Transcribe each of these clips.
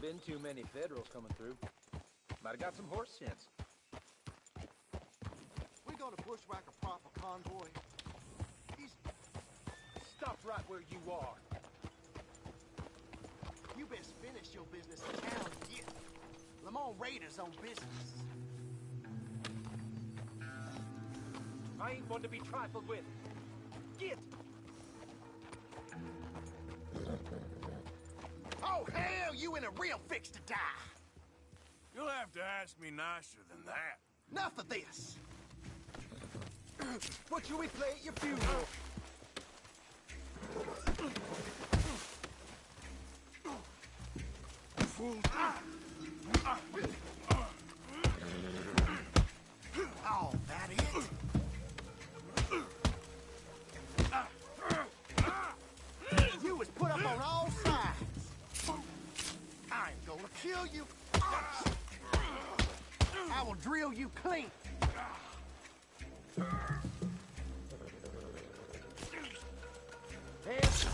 been too many Federals coming through. Might have got some horse sense. We gonna bushwhack a proper convoy? Stop right where you are. You best finish your business in town and get Lamont Raiders on business. I ain't one to be trifled with. Get! Oh, hell, you in a real fix to die. You'll have to ask me nicer than that. Enough of this. What should we play at your funeral? Oh, that it? You was put up on all sides. I ain't gonna kill you. I will drill you clean. Hands.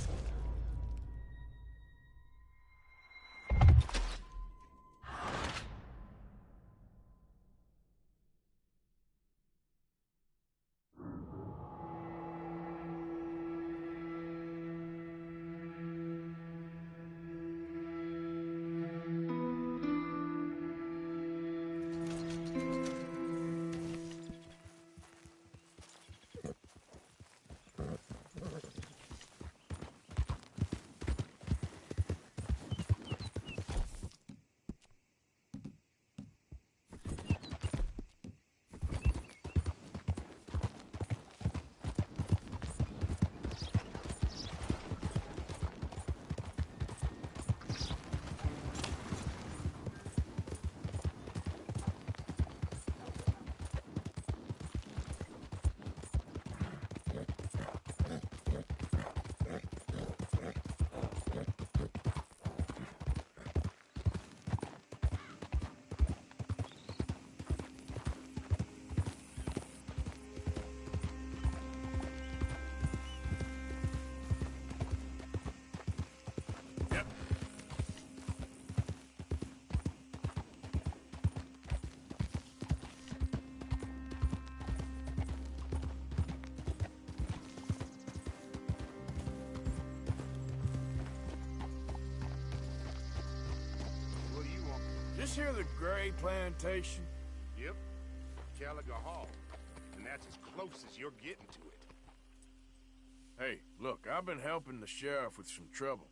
This here the Gray Plantation? Yep. Caliga Hall. And that's as close as you're getting to it. Hey, look, I've been helping the sheriff with some trouble.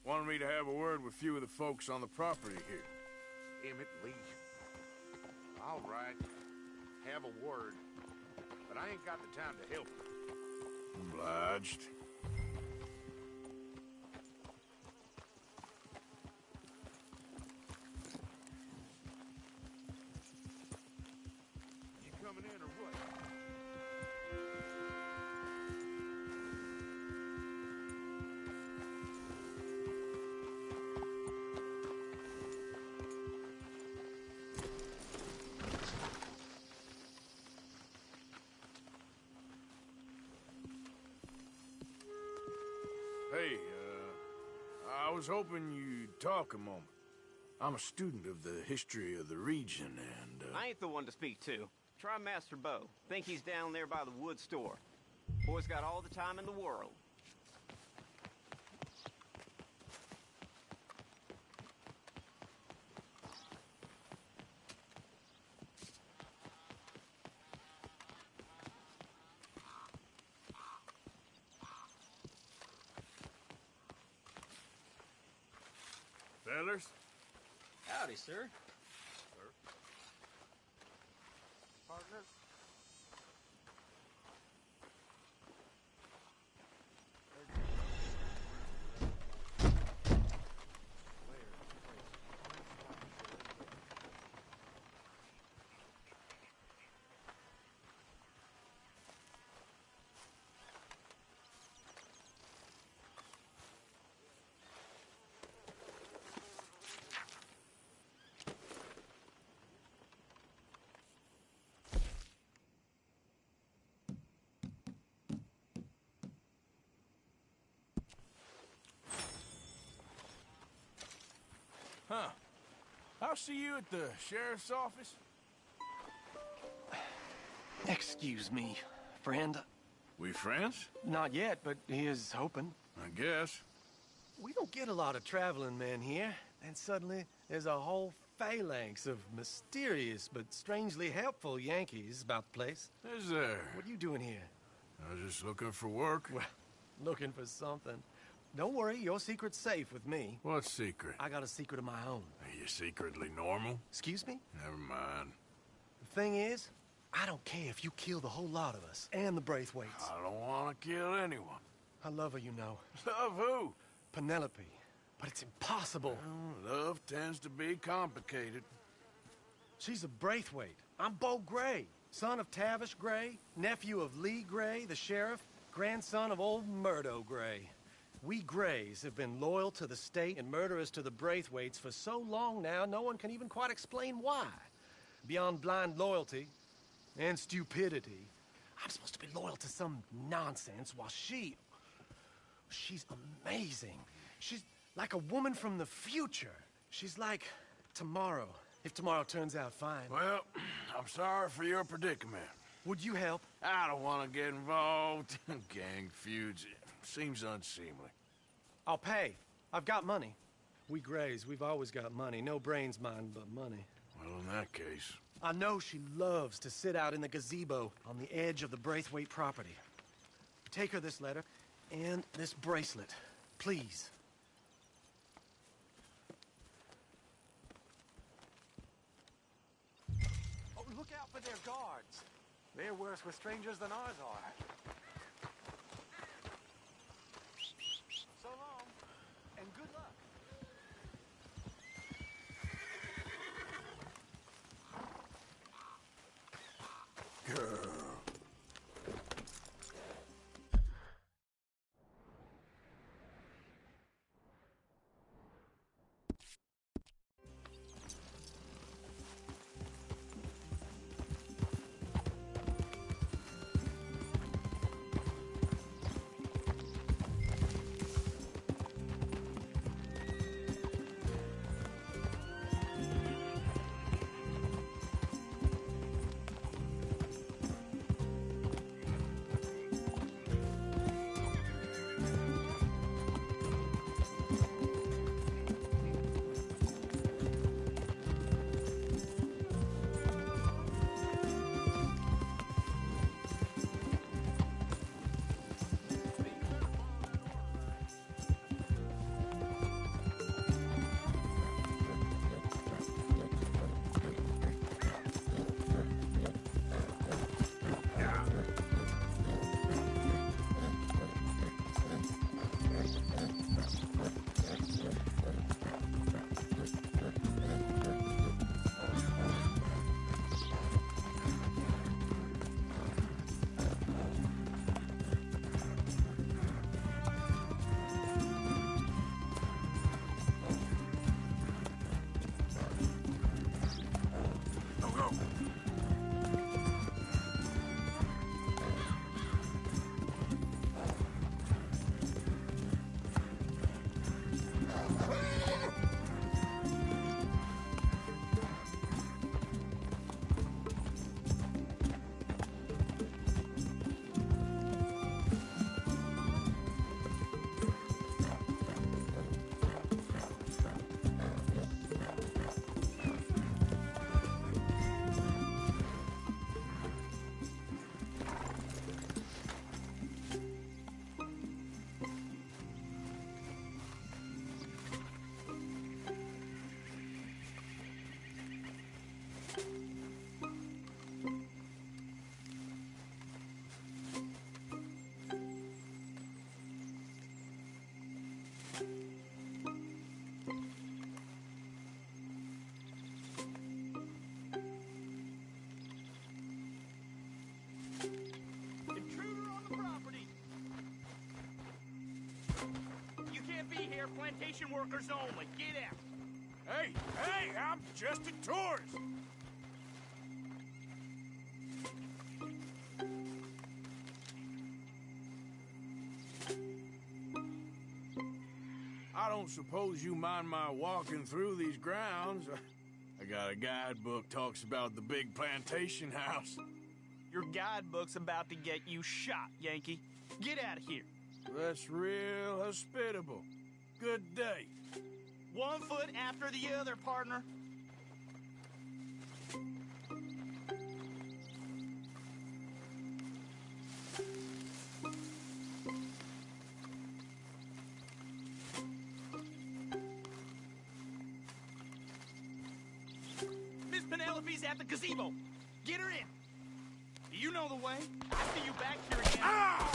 Wanted me to have a word with a few of the folks on the property here. Emmett Lee. All right. Have a word. But I ain't got the time to help you. Obliged. You coming in or what? Hey, I was hoping you'd talk a moment. I'm a student of the history of the region, and, I ain't the one to speak to. Try Master Bo. Think he's down there by the wood store. Boy's got all the time in the world. Fellers? Howdy, sir. Partner? see you at the sheriff's office? Excuse me, friend. We friends? Not yet, but here's hoping. I guess. We don't get a lot of traveling men here, and suddenly there's a whole phalanx of mysterious but strangely helpful Yankees about the place. Is there? What are you doing here? I was just looking for work. Well, looking for something. Don't worry, your secret's safe with me. What secret? I got a secret of my own. Are you secretly normal? Excuse me? Never mind. The thing is, I don't care if you kill the whole lot of us, and the Braithwaites. I don't want to kill anyone. I love her, you know. Love who? Penelope. But it's impossible. Well, love tends to be complicated. She's a Braithwaite. I'm Beau Gray, son of Tavish Gray, nephew of Lee Gray, the sheriff, grandson of old Murdo Gray. We Grays have been loyal to the state and murderous to the Braithwaites for so long now, no one can even quite explain why. Beyond blind loyalty and stupidity, I'm supposed to be loyal to some nonsense while she's amazing. She's like a woman from the future. She's like tomorrow, if tomorrow turns out fine. Well, I'm sorry for your predicament. Would you help? I don't want to get involved in gang feuds. Seems unseemly. I'll pay. I've got money. We Grays, we've always got money. No brains, mind, but money. Well, in that case... I know she loves to sit out in the gazebo on the edge of the Braithwaite property. Take her this letter and this bracelet, please. Oh, look out for their guards. They're worse with strangers than ours are. So long, and good luck. Plantation workers only. Get out. Hey, I'm just a tourist. I don't suppose you mind my walking through these grounds. I got a guidebook talks about the big plantation house. Your guidebook's about to get you shot, Yankee. Get out of here. That's real hospitable. Good day. 1 foot after the other, partner. Miss Penelope's at the gazebo. Get her in. Do you know the way? I see you back here again. Ah!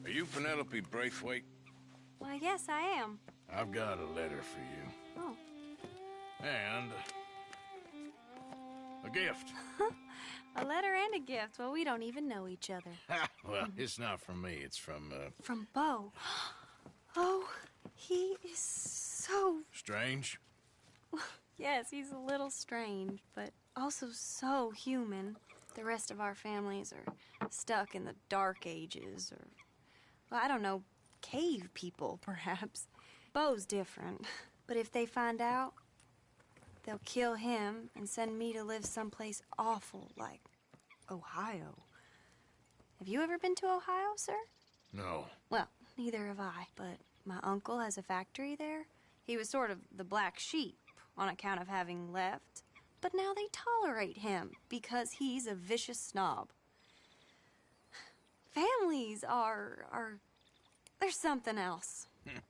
Are you Penelope Braithwaite? Why, yes, I am. I've got a letter for you. Oh. And a gift. A letter and a gift. Well, we don't even know each other. Well, it's not from me. It's from, From Beau. Oh, he is so... Strange? Yes, he's a little strange, but also so human. The rest of our families are stuck in the Dark Ages, or, well, I don't know, cave people, perhaps. Beau's different. But if they find out, they'll kill him and send me to live someplace awful like Ohio. Have you ever been to Ohio, sir? No. Well, neither have I, but my uncle has a factory there. He was sort of the black sheep on account of having left, but now they tolerate him because he's a vicious snob. Families are... There's something else.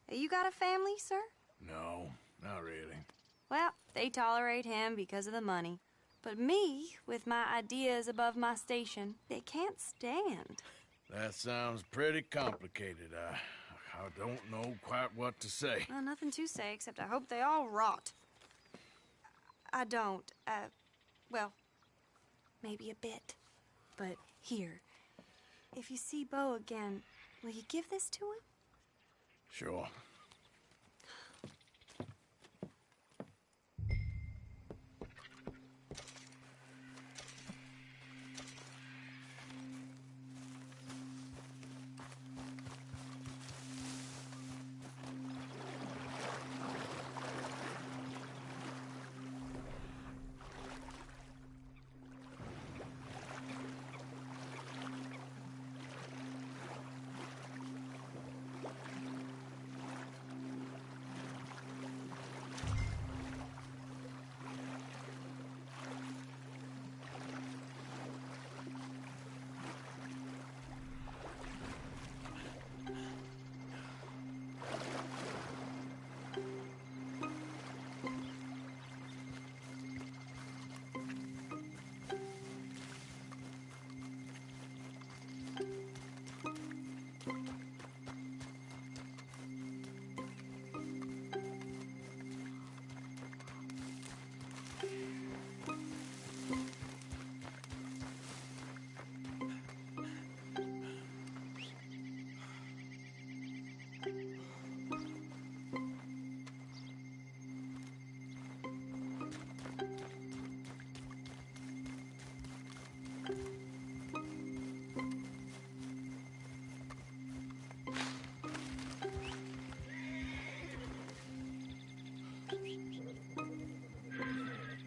You got a family, sir? No, not really. Well, they tolerate him because of the money. But me, with my ideas above my station, they can't stand. That sounds pretty complicated. I don't know quite what to say. Well, nothing to say, except I hope they all rot. I don't. Well, maybe a bit. But here, if you see Beau again, will you give this to him? Sure.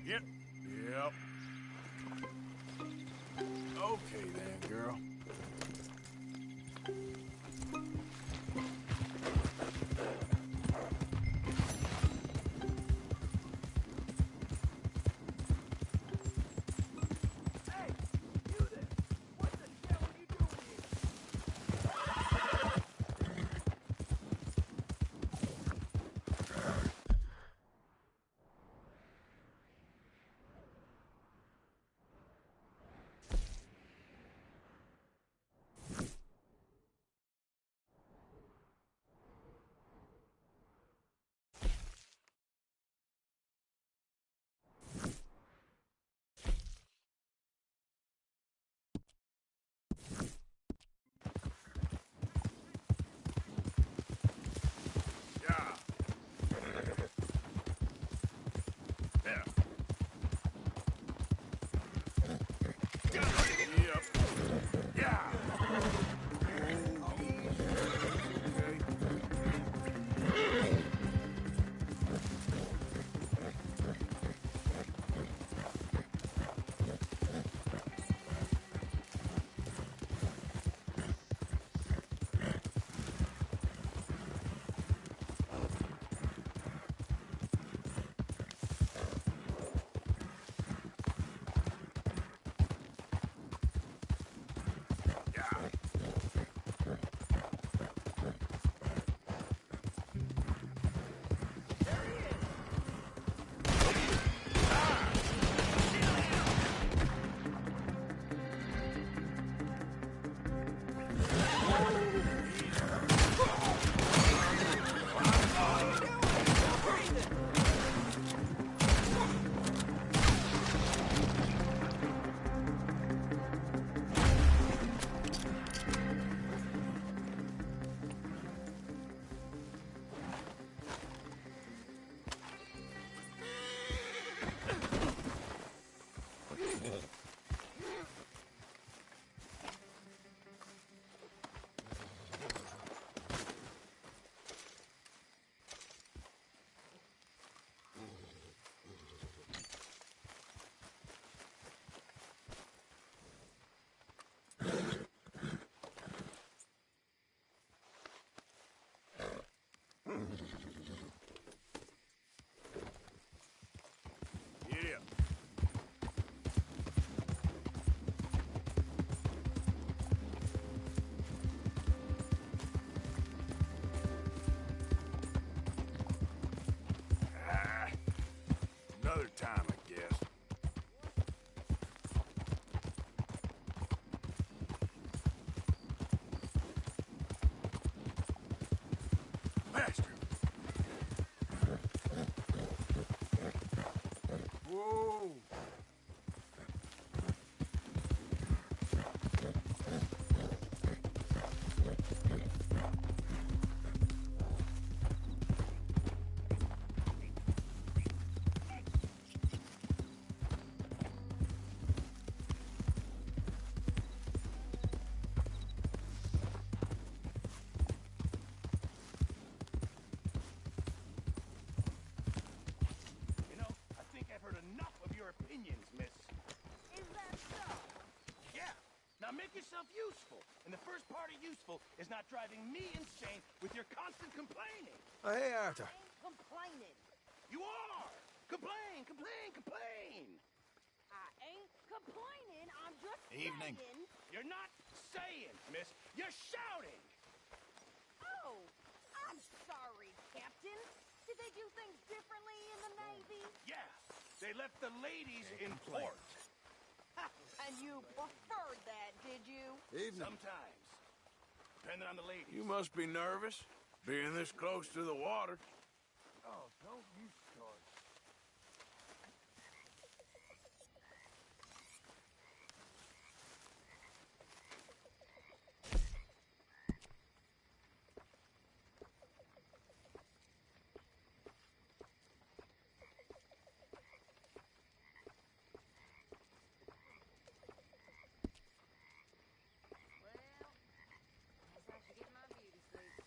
Yep. Okay then, girl. Whoa! You know, I think I've heard enough of your opinions, miss. Is that so? Yeah. Now make yourself useful. And the first part of useful is not driving me insane with your constant complaining. Hey, Arthur. I ain't complaining. You are! Complain, complain, complain! I ain't complaining. I'm just Evening. saying. You're not saying, miss. You're shouting! Oh, I'm sorry, Captain. Did they do things differently in the Navy? Yeah, they left the ladies in port. And you preferred that, did you? Sometimes. Depending on the ladies. You must be nervous, being this close to the water. Oh, don't you start. Well, guess I should get my beauty sleep.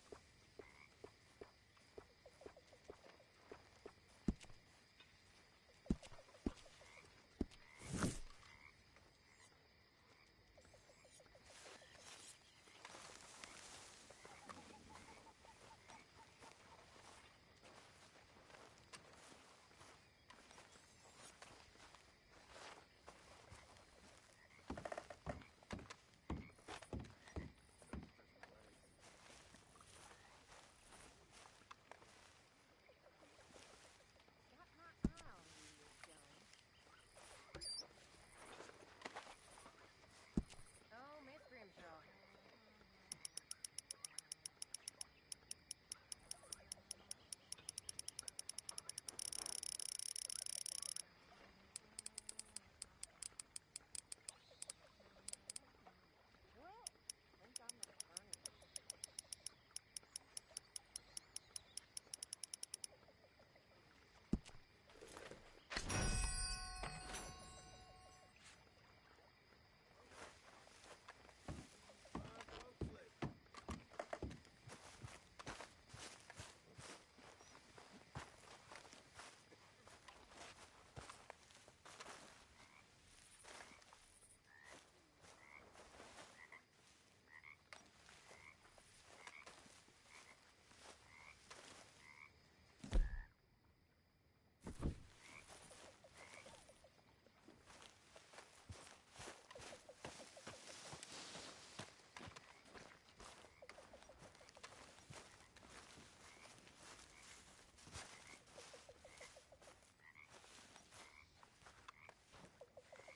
Got my eye on you, Miss Jones. Oh, Miss Grimshaw. Well, think I'm returning.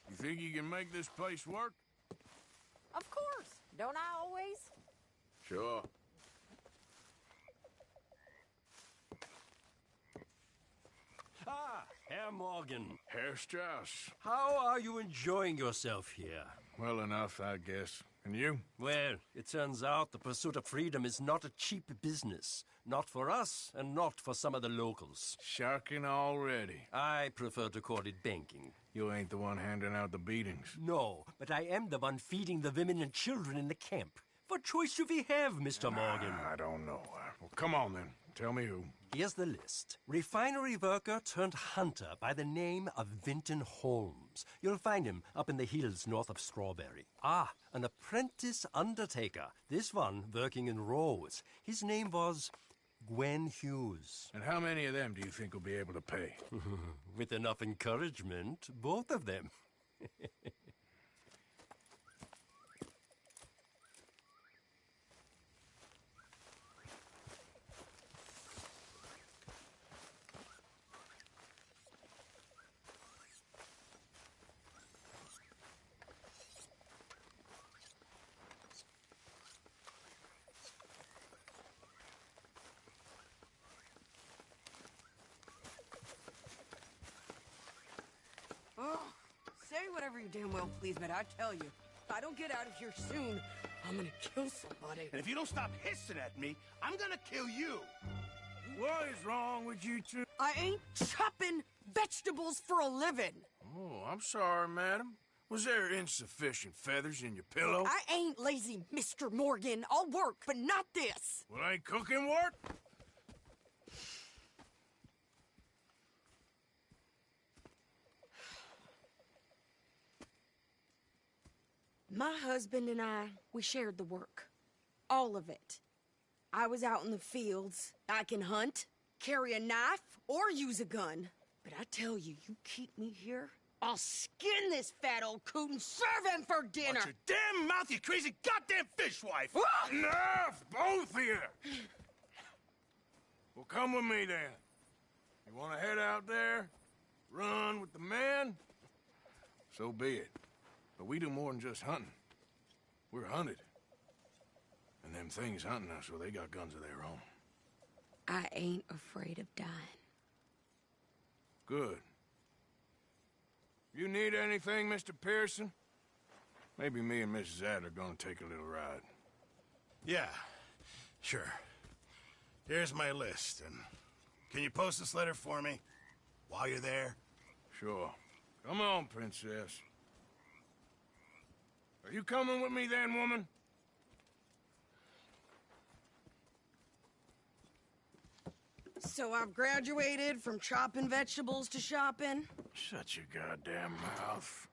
You think you can make this place work? Of course. Don't I always? Sure. Ah, Herr Morgan. Herr Strauss. How are you enjoying yourself here? Well enough, I guess. And you? Well, it turns out the pursuit of freedom is not a cheap business. Not for us, and not for some of the locals. Sharking already. I prefer to call it banking. You ain't the one handing out the beatings. No, but I am the one feeding the women and children in the camp. What choice do we have, Mr. Morgan? I don't know. Well, come on then. Tell me who. Here's the list. Refinery worker turned hunter by the name of Vinton Holmes. You'll find him up in the hills north of Strawberry. Ah, an apprentice undertaker. This one working in Rose. His name was Gwen Hughes. And how many of them do you think will be able to pay? With enough encouragement, both of them. whatever you damn well please, but I tell you, if I don't get out of here soon, I'm gonna kill somebody. And if you don't stop hissing at me, I'm gonna kill you. What is wrong with you two? I ain't chopping vegetables for a living. Oh, I'm sorry, madam. Was there insufficient feathers in your pillow? I ain't lazy, Mr. Morgan. I'll work, but not this. Well, ain't cooking work? My husband and I, we shared the work. All of it. I was out in the fields. I can hunt, carry a knife, or use a gun. But I tell you, you keep me here, I'll skin this fat old coot and serve him for dinner. Watch your damn mouth, you crazy goddamn fishwife! Enough, both of you! Well, come with me then. You want to head out there? Run with the men? So be it. But we do more than just hunting. We're hunted. And them things hunting us, well, they got guns of their own. I ain't afraid of dying. Good. You need anything, Mr. Pearson? Maybe me and Mrs. Ad are gonna take a little ride. Yeah, sure. Here's my list, and can you post this letter for me while you're there? Sure. Come on, Princess. Are you coming with me then, woman? So I've graduated from chopping vegetables to shopping? Shut your goddamn mouth.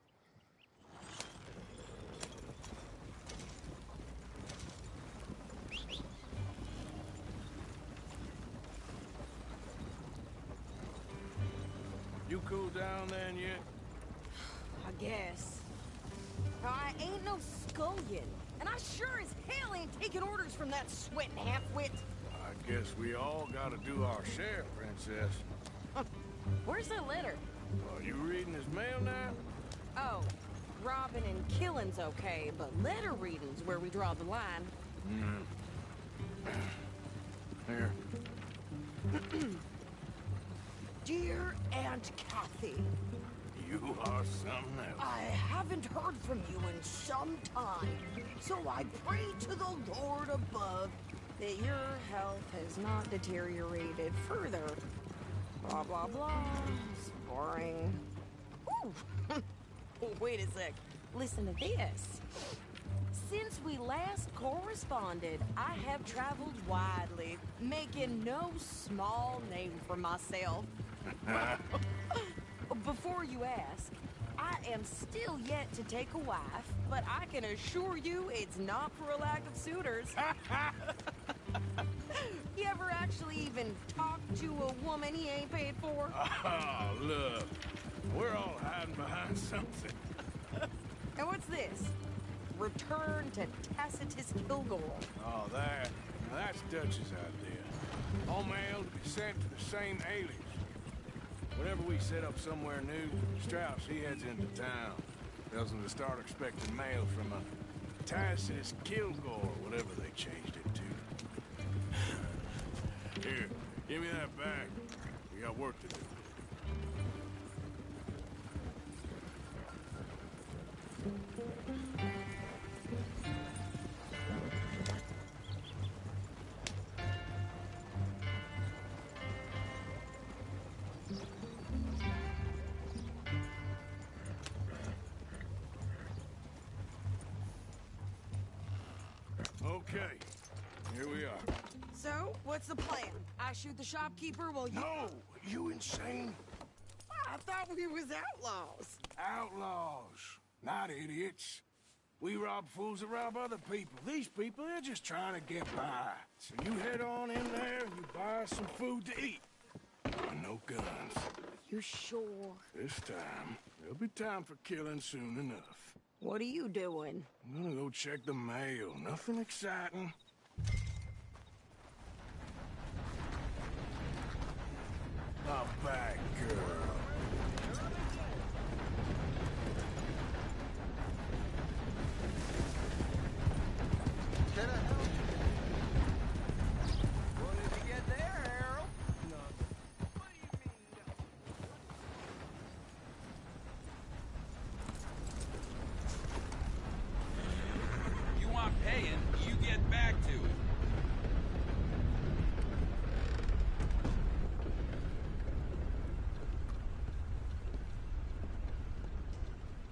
You cool down then yet? I guess. I ain't no scullion, and I sure as hell ain't taking orders from that sweating half-wit. I guess we all gotta do our share, Princess. Where's that letter? Are you reading his mail now? Oh, robbing and killing's okay, but letter reading's where we draw the line. Here. Dear Aunt Kathy, You are something else. I haven't heard from you in some time, so I pray to the Lord above that your health has not deteriorated further. Blah, blah, blah. It's boring. Ooh. Wait a sec. Listen to this. Since we last corresponded, I have traveled widely, making no small name for myself. Before you ask, I am still yet to take a wife, but I can assure you it's not for a lack of suitors. You ever actually even talk to a woman he ain't paid for? Oh, look. We're all hiding behind something. And what's this? Return to Tacitus Kilgore. Oh, that's Dutch's idea. All mail to be sent to the same alias. Whenever we set up somewhere new, Strauss, he heads into town. Tells them to start expecting mail from a Tacitus Kilgore, whatever they changed it to. Here, give me that back. We got work to do. Okay, here we are. So, what's the plan? I shoot the shopkeeper while you... No! You insane? I thought we was outlaws. Outlaws, not idiots. We rob fools that rob other people. These people, they're just trying to get by. So you head on in there and you buy some food to eat. And no guns. You sure? This time, there'll be time for killing soon enough. What are you doing? I'm gonna go check the mail. Nothing exciting. A bad girl. Can I help you? What did you get there, Harold? Nothing. What do you mean,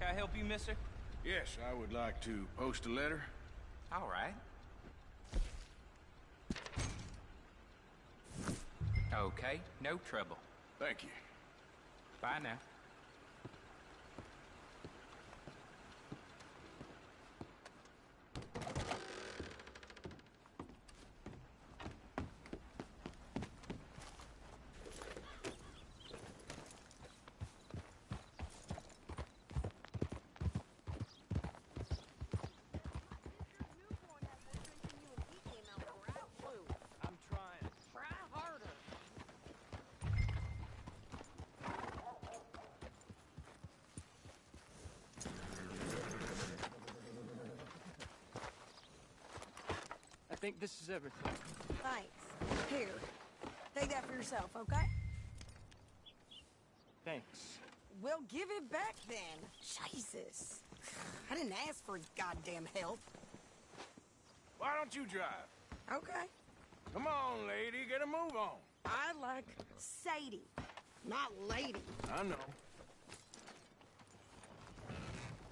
Can I help you, mister? Yes, I would like to post a letter. All right. Okay, no trouble. Thank you. Bye now. I'm trying. Try harder. I think this is everything. Thanks. Here. Take that for yourself, okay? Thanks. Well, give it back then. Jesus. I didn't ask for goddamn help. Why don't you drive? Okay. Come on, lady, get a move on. I like Sadie, not lady. I know.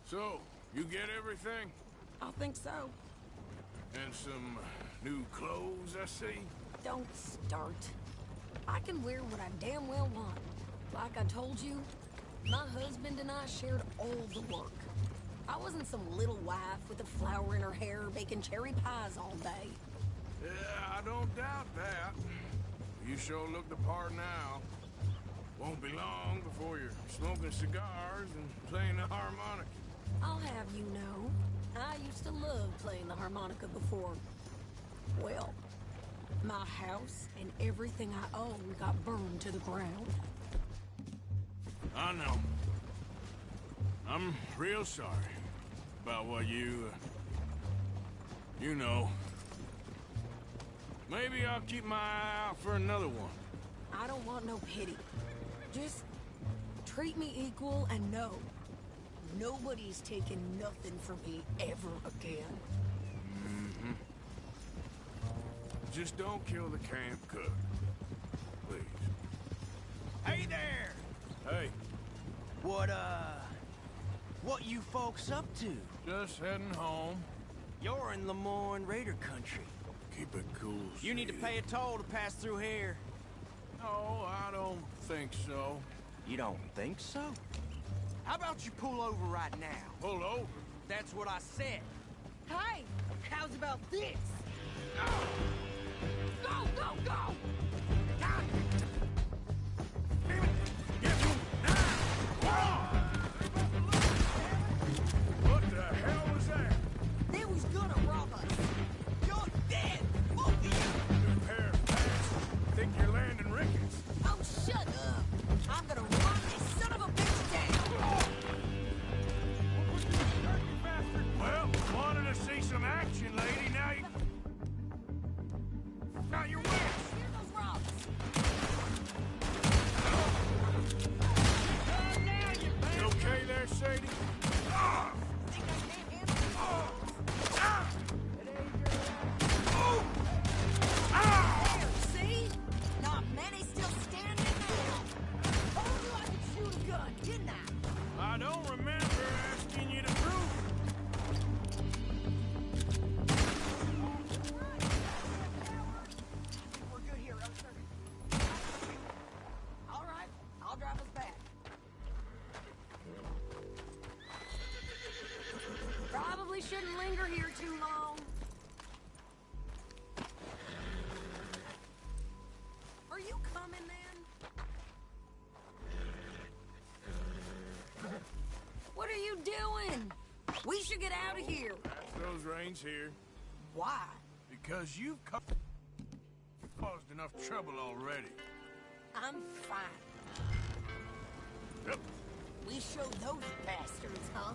So, you get everything? I think so. And some new clothes, I see? Don't start. I can wear what I damn well want. Like I told you, my husband and I shared all the work. I wasn't some little wife with a flower in her hair baking cherry pies all day. Yeah, I don't doubt that. You sure look the part now. Won't be long before you're smoking cigars and playing the harmonica. I'll have you know, I used to love playing the harmonica before. Well, my house and everything I own got burned to the ground. I know. I'm real sorry about what you know. Maybe I'll keep my eye out for another one. I don't want no pity. Just treat me equal and know nobody's taking nothing from me ever again. Mm-hmm. Just don't kill the camp cook. Please. Hey there! Hey, What you folks up to? just heading home. You're in Lemoyne Raider country. Keep it cool, You need to Sadie. pay a toll to pass through here. No, I don't think so. You don't think so? How about you pull over right now? Pull over. That's what I said. Hey, how's about this? Go, go, go! What the hell was that? They was gonna rob us. You're dead, both of you! You pair of pants. Think you're landing Ricketts. Oh, shut up! I'm gonna run this son of a bitch down! Well, wanted to see some action, lady. Now you're west. Here goes Rob! You okay there, Sadie? Think I can't handle it? There, see? Not many still standing now. Told you I could shoot a gun, didn't I? I don't remember asking you to prove it. We're good here, officer. All right, I'll drive us back. Probably shouldn't linger here too long. Are you coming, then? What are you doing? We should get out of here. That's those reins here. Why? Because you've caused enough trouble already. I'm fine. Yep. We showed those bastards, huh?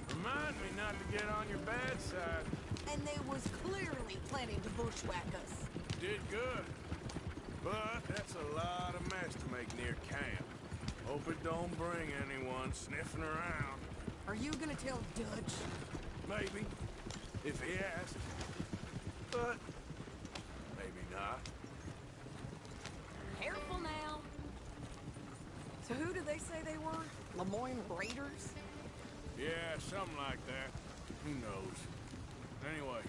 Remind me not to get on your bad side. And they was clearly planning to bushwhack us. Did good. But that's a lot of mess to make near camp. Hope it don't bring anyone sniffing around. Are you gonna tell Dutch? Maybe. If he asks. But maybe not. Careful now. So who do they say they were? Lemoyne Raiders? Yeah, something like that. Who knows? Anyway,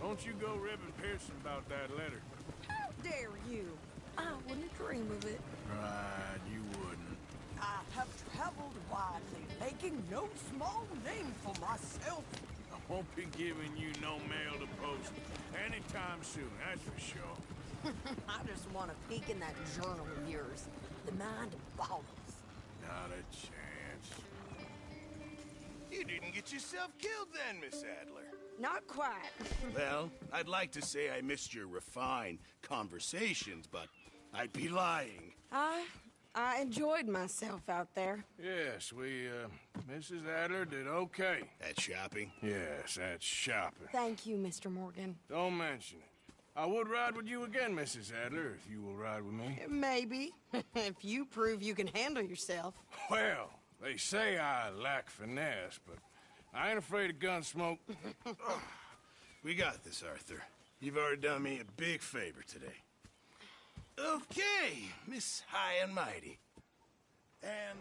don't you go ribbing Pearson about that letter. How dare you? I wouldn't dream of it. Right, you wouldn't. I have traveled widely, making no small name for myself. I won't be giving you no mail to post anytime soon, that's for sure. I just want to peek in that journal of yours. The mind boggles. Not a chance. You didn't get yourself killed then, Miss Adler. Not quite. Well, I'd like to say I missed your refined conversations, but I'd be lying. I enjoyed myself out there. Yes, Mrs. Adler did okay. At shopping? Yes, that's shopping. Thank you, Mr. Morgan. Don't mention it. I would ride with you again, Mrs. Adler, if you will ride with me. Maybe. If you prove you can handle yourself. Well, they say I lack finesse, but I ain't afraid of gun smoke. We got this, Arthur. You've already done me a big favor today. Okay, Miss High and Mighty. And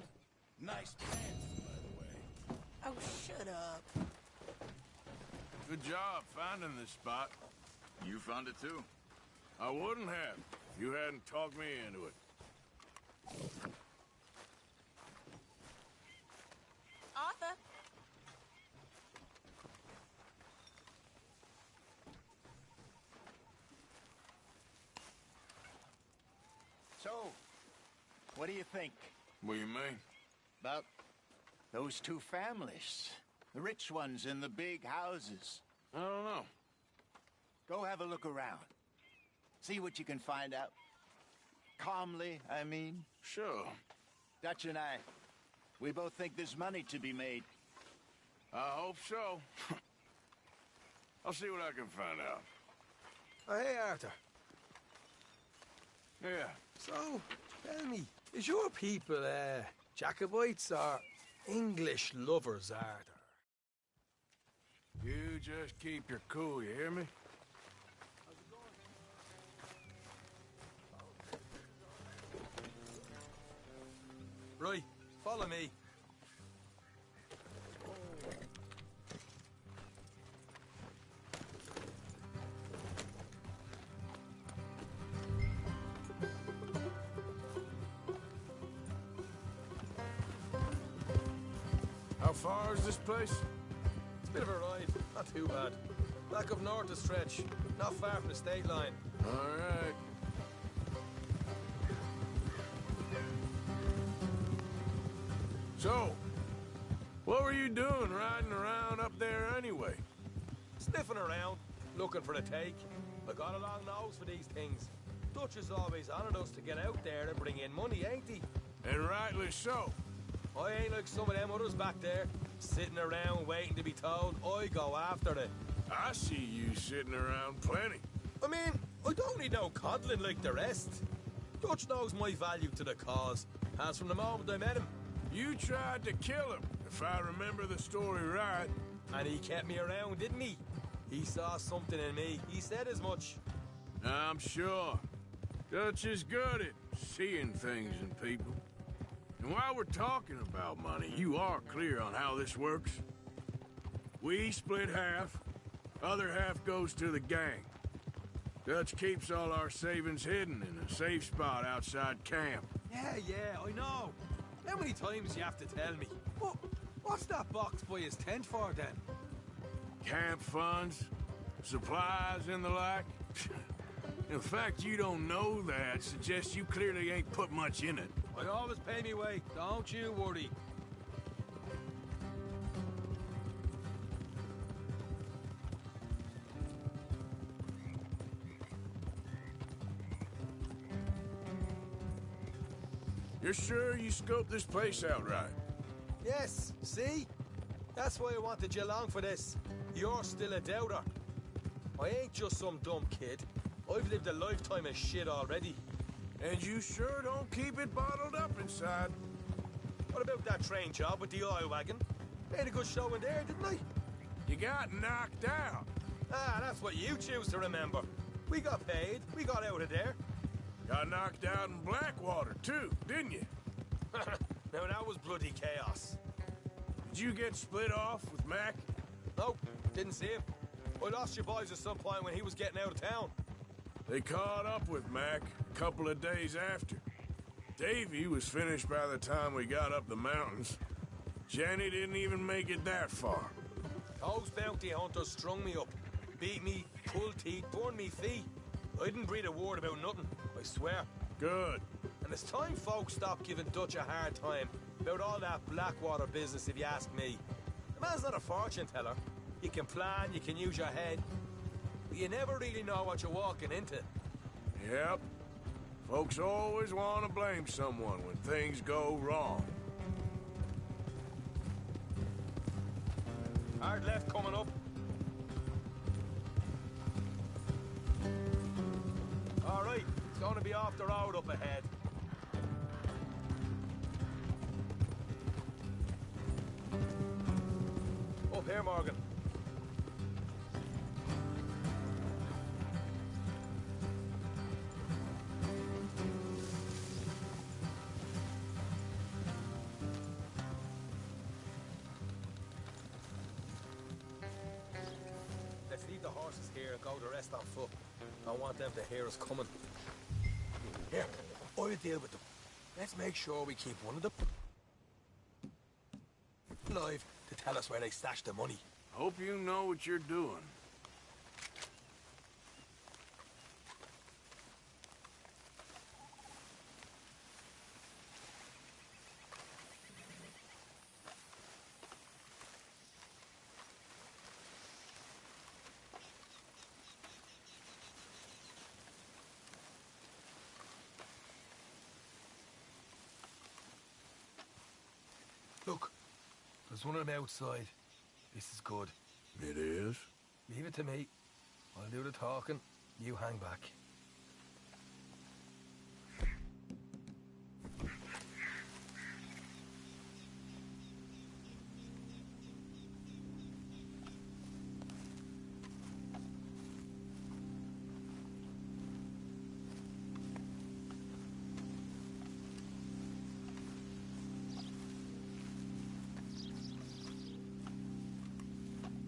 nice pants, by the way. Oh, shut up. Good job finding this spot. You found it too. I wouldn't have if you hadn't talked me into it. Arthur? So, what do you think? What do you mean? About those two families? The rich ones in the big houses. I don't know. Go have a look around. See what you can find out. Calmly, I mean. Sure. Dutch and I, we both think there's money to be made. I hope so. I'll see what I can find out. Oh, hey, Arthur. Yeah. So, tell me, is your people, Jacobites or English lovers, Arthur? You just keep your cool, you hear me? Right, follow me. How far is this place? It's a bit of a ride, not too bad. Back up north a stretch, not far from the state line. All right. So, what were you doing riding around up there anyway? Sniffing around, looking for the take. I got a long nose for these things. Dutch is always honoured us to get out there and bring in money, ain't he? And rightly so. I ain't like some of them others back there, sitting around waiting to be told. I go after it. I see you sitting around plenty. I mean, I don't need no coddling like the rest. Dutch knows my value to the cause, as from the moment I met him. You tried to kill him, if I remember the story right. And he kept me around, didn't he? He saw something in me. He said as much. I'm sure. Dutch is good at seeing things in people. And while we're talking about money, you are clear on how this works? We split half, other half goes to the gang. Dutch keeps all our savings hidden in a safe spot outside camp. Yeah, I know. How many times you have to tell me? What's that box by his tent for, then? Camp funds, supplies, and the like. The fact you don't know that suggests you clearly ain't put much in it. I always pay me way, don't you worry. You're sure you scoped this place out right? Yes, see? That's why I wanted you along for this. You're still a doubter. I ain't just some dumb kid. I've lived a lifetime of shit already. And you sure don't keep it bottled up inside. What about that train job with the oil wagon? Made a good show in there, didn't I? You got knocked out. Ah, that's what you choose to remember. We got paid. We got out of there. Got knocked out in Blackwater, too, didn't you? Now, that was bloody chaos. Did you get split off with Mac? Nope, didn't see him. I lost your boys at some point when he was getting out of town. They caught up with Mac a couple of days after. Davy was finished by the time we got up the mountains. Jenny didn't even make it that far. Those bounty hunters strung me up. Beat me, pulled teeth, burned me feet. I didn't breathe a word about nothing, I swear. Good. And it's time folks stop giving Dutch a hard time about all that Blackwater business, if you ask me. The man's not a fortune teller. You can plan, you can use your head, but you never really know what you're walking into. Yep. Folks always want to blame someone when things go wrong. Hard left coming up. All right, it's going to be off the road up ahead. Up here, Morgan. Let's leave the horses here and go the rest on foot. I want them to hear us coming. Here, I'll deal with them. Let's make sure we keep one of them alive to tell us where they stashed the money. Hope you know what you're doing. Look, there's one of them outside. This is good. It is? Leave it to me. I'll do the talking. You hang back.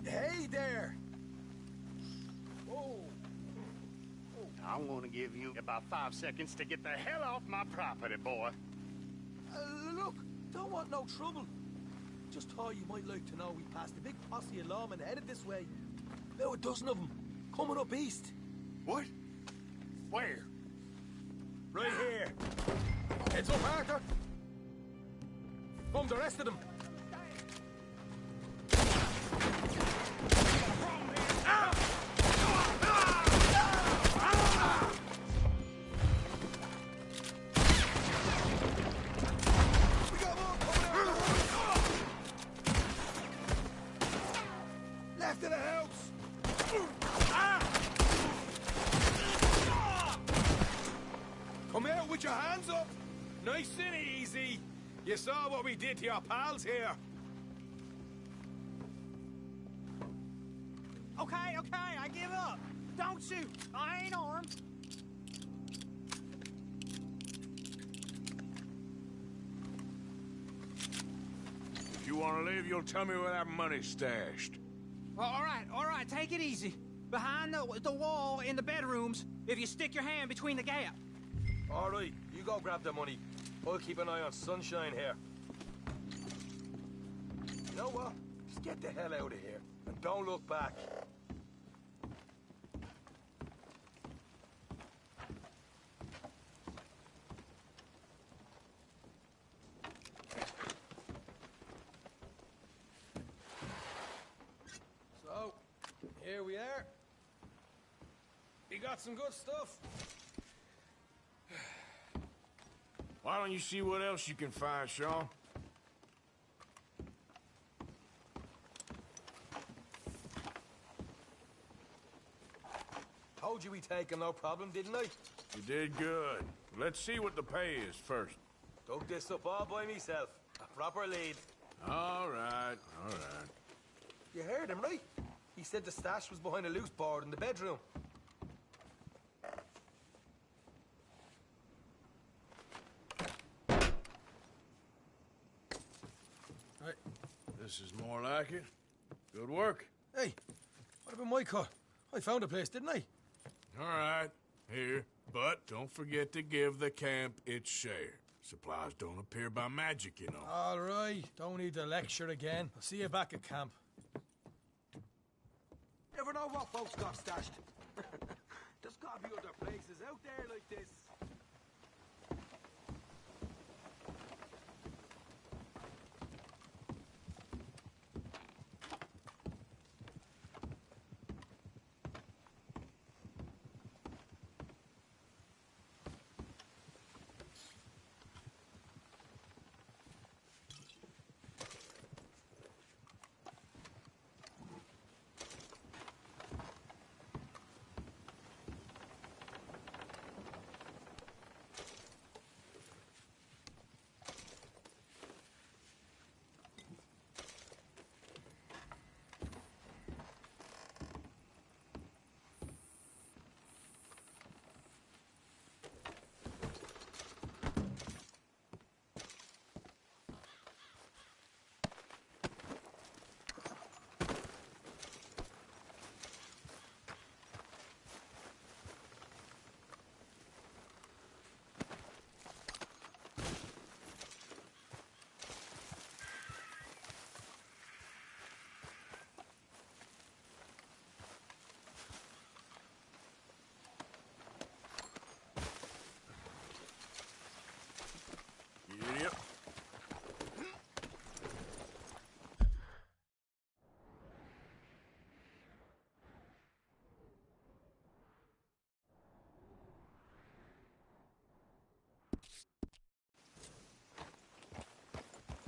Hey there! I want to give you about 5 seconds to get the hell off my property, boy. Look, don't want no trouble. Just thought you might like to know we passed a big posse of lawmen headed this way. About a dozen of them, coming up east. What? Where? Right here. Heads up, Arthur. Come, the rest of them. Left of the house. Come out with your hands up. Nice and easy. You saw what we did to your pals here. Okay, I give up. Don't shoot. I ain't armed. If you want to leave, you'll tell me where that money's stashed. Well, all right, take it easy. Behind the wall in the bedrooms, if you stick your hand between the gap. All right, you go grab the money. I'll keep an eye on Sunshine here. You know what? Just get the hell out of here and don't look back. So, here we are. We got some good stuff. Why don't you see what else you can find, Sean? Told you we take him, no problem, didn't I? You did good. Let's see what the pay is first. Dug this up all by myself. A proper lead. All right, all right. You heard him, right? He said the stash was behind a loose board in the bedroom. Right. This is more like it. Good work. Hey, what about my cut? I found a place, didn't I? All right, here. But don't forget to give the camp its share. Supplies don't appear by magic, you know. All right, don't need to lecture again. I'll see you back at camp. Never know what folks got stashed. There's gotta be other places out there like this. Yep.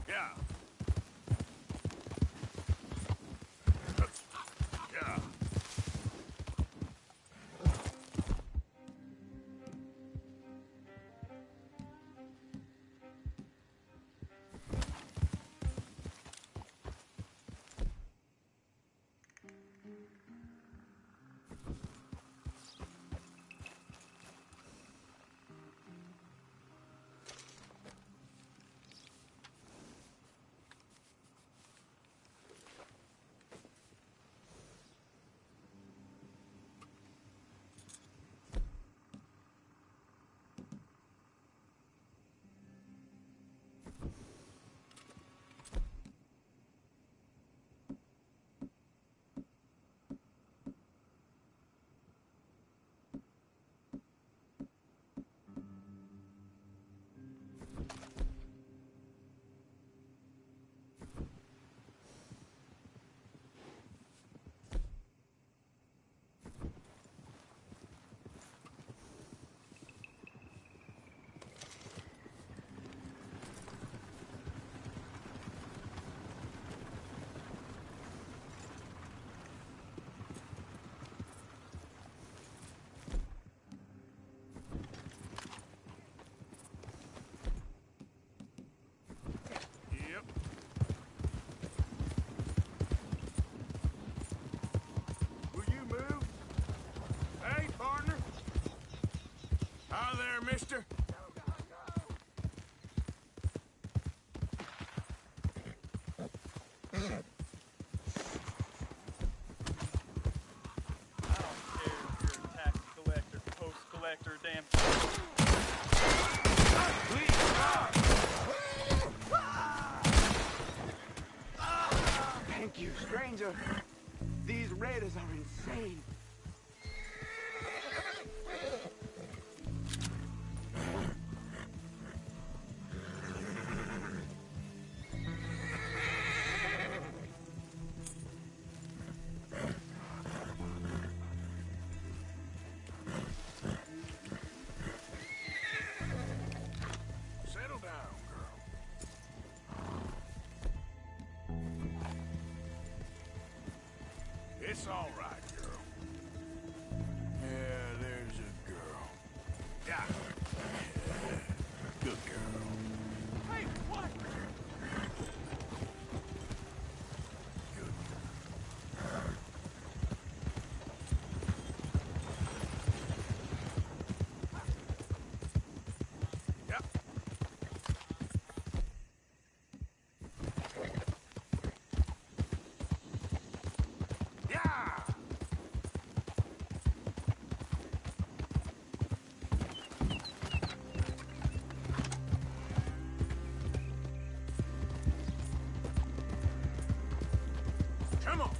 Yeah. Yeah. mister? Collector, damn. Thank you, stranger. These raiders are insane. It's all right, girl. Yeah, there's a girl. Yeah. Good girl. Hey, what? Good. Yep. Come on.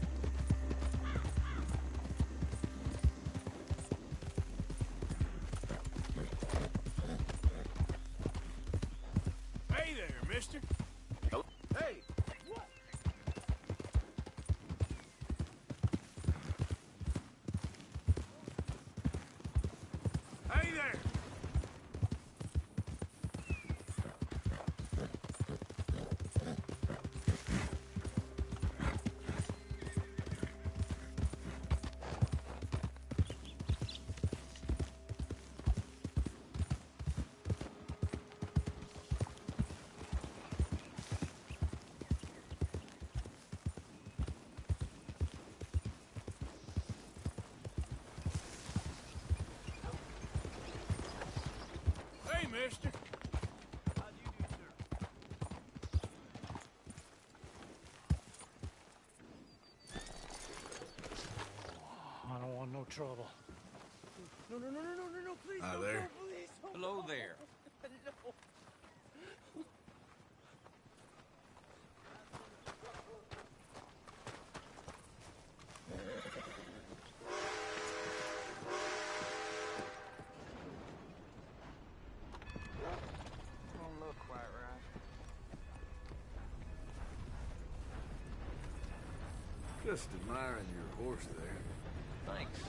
Hey there, mister. Hey. What? Hey there. Hey, mister. I don't want no trouble. No, please. Hi no, there. No, please. Hello there. No. Don't look quite right. Just admiring your horse there. Thanks.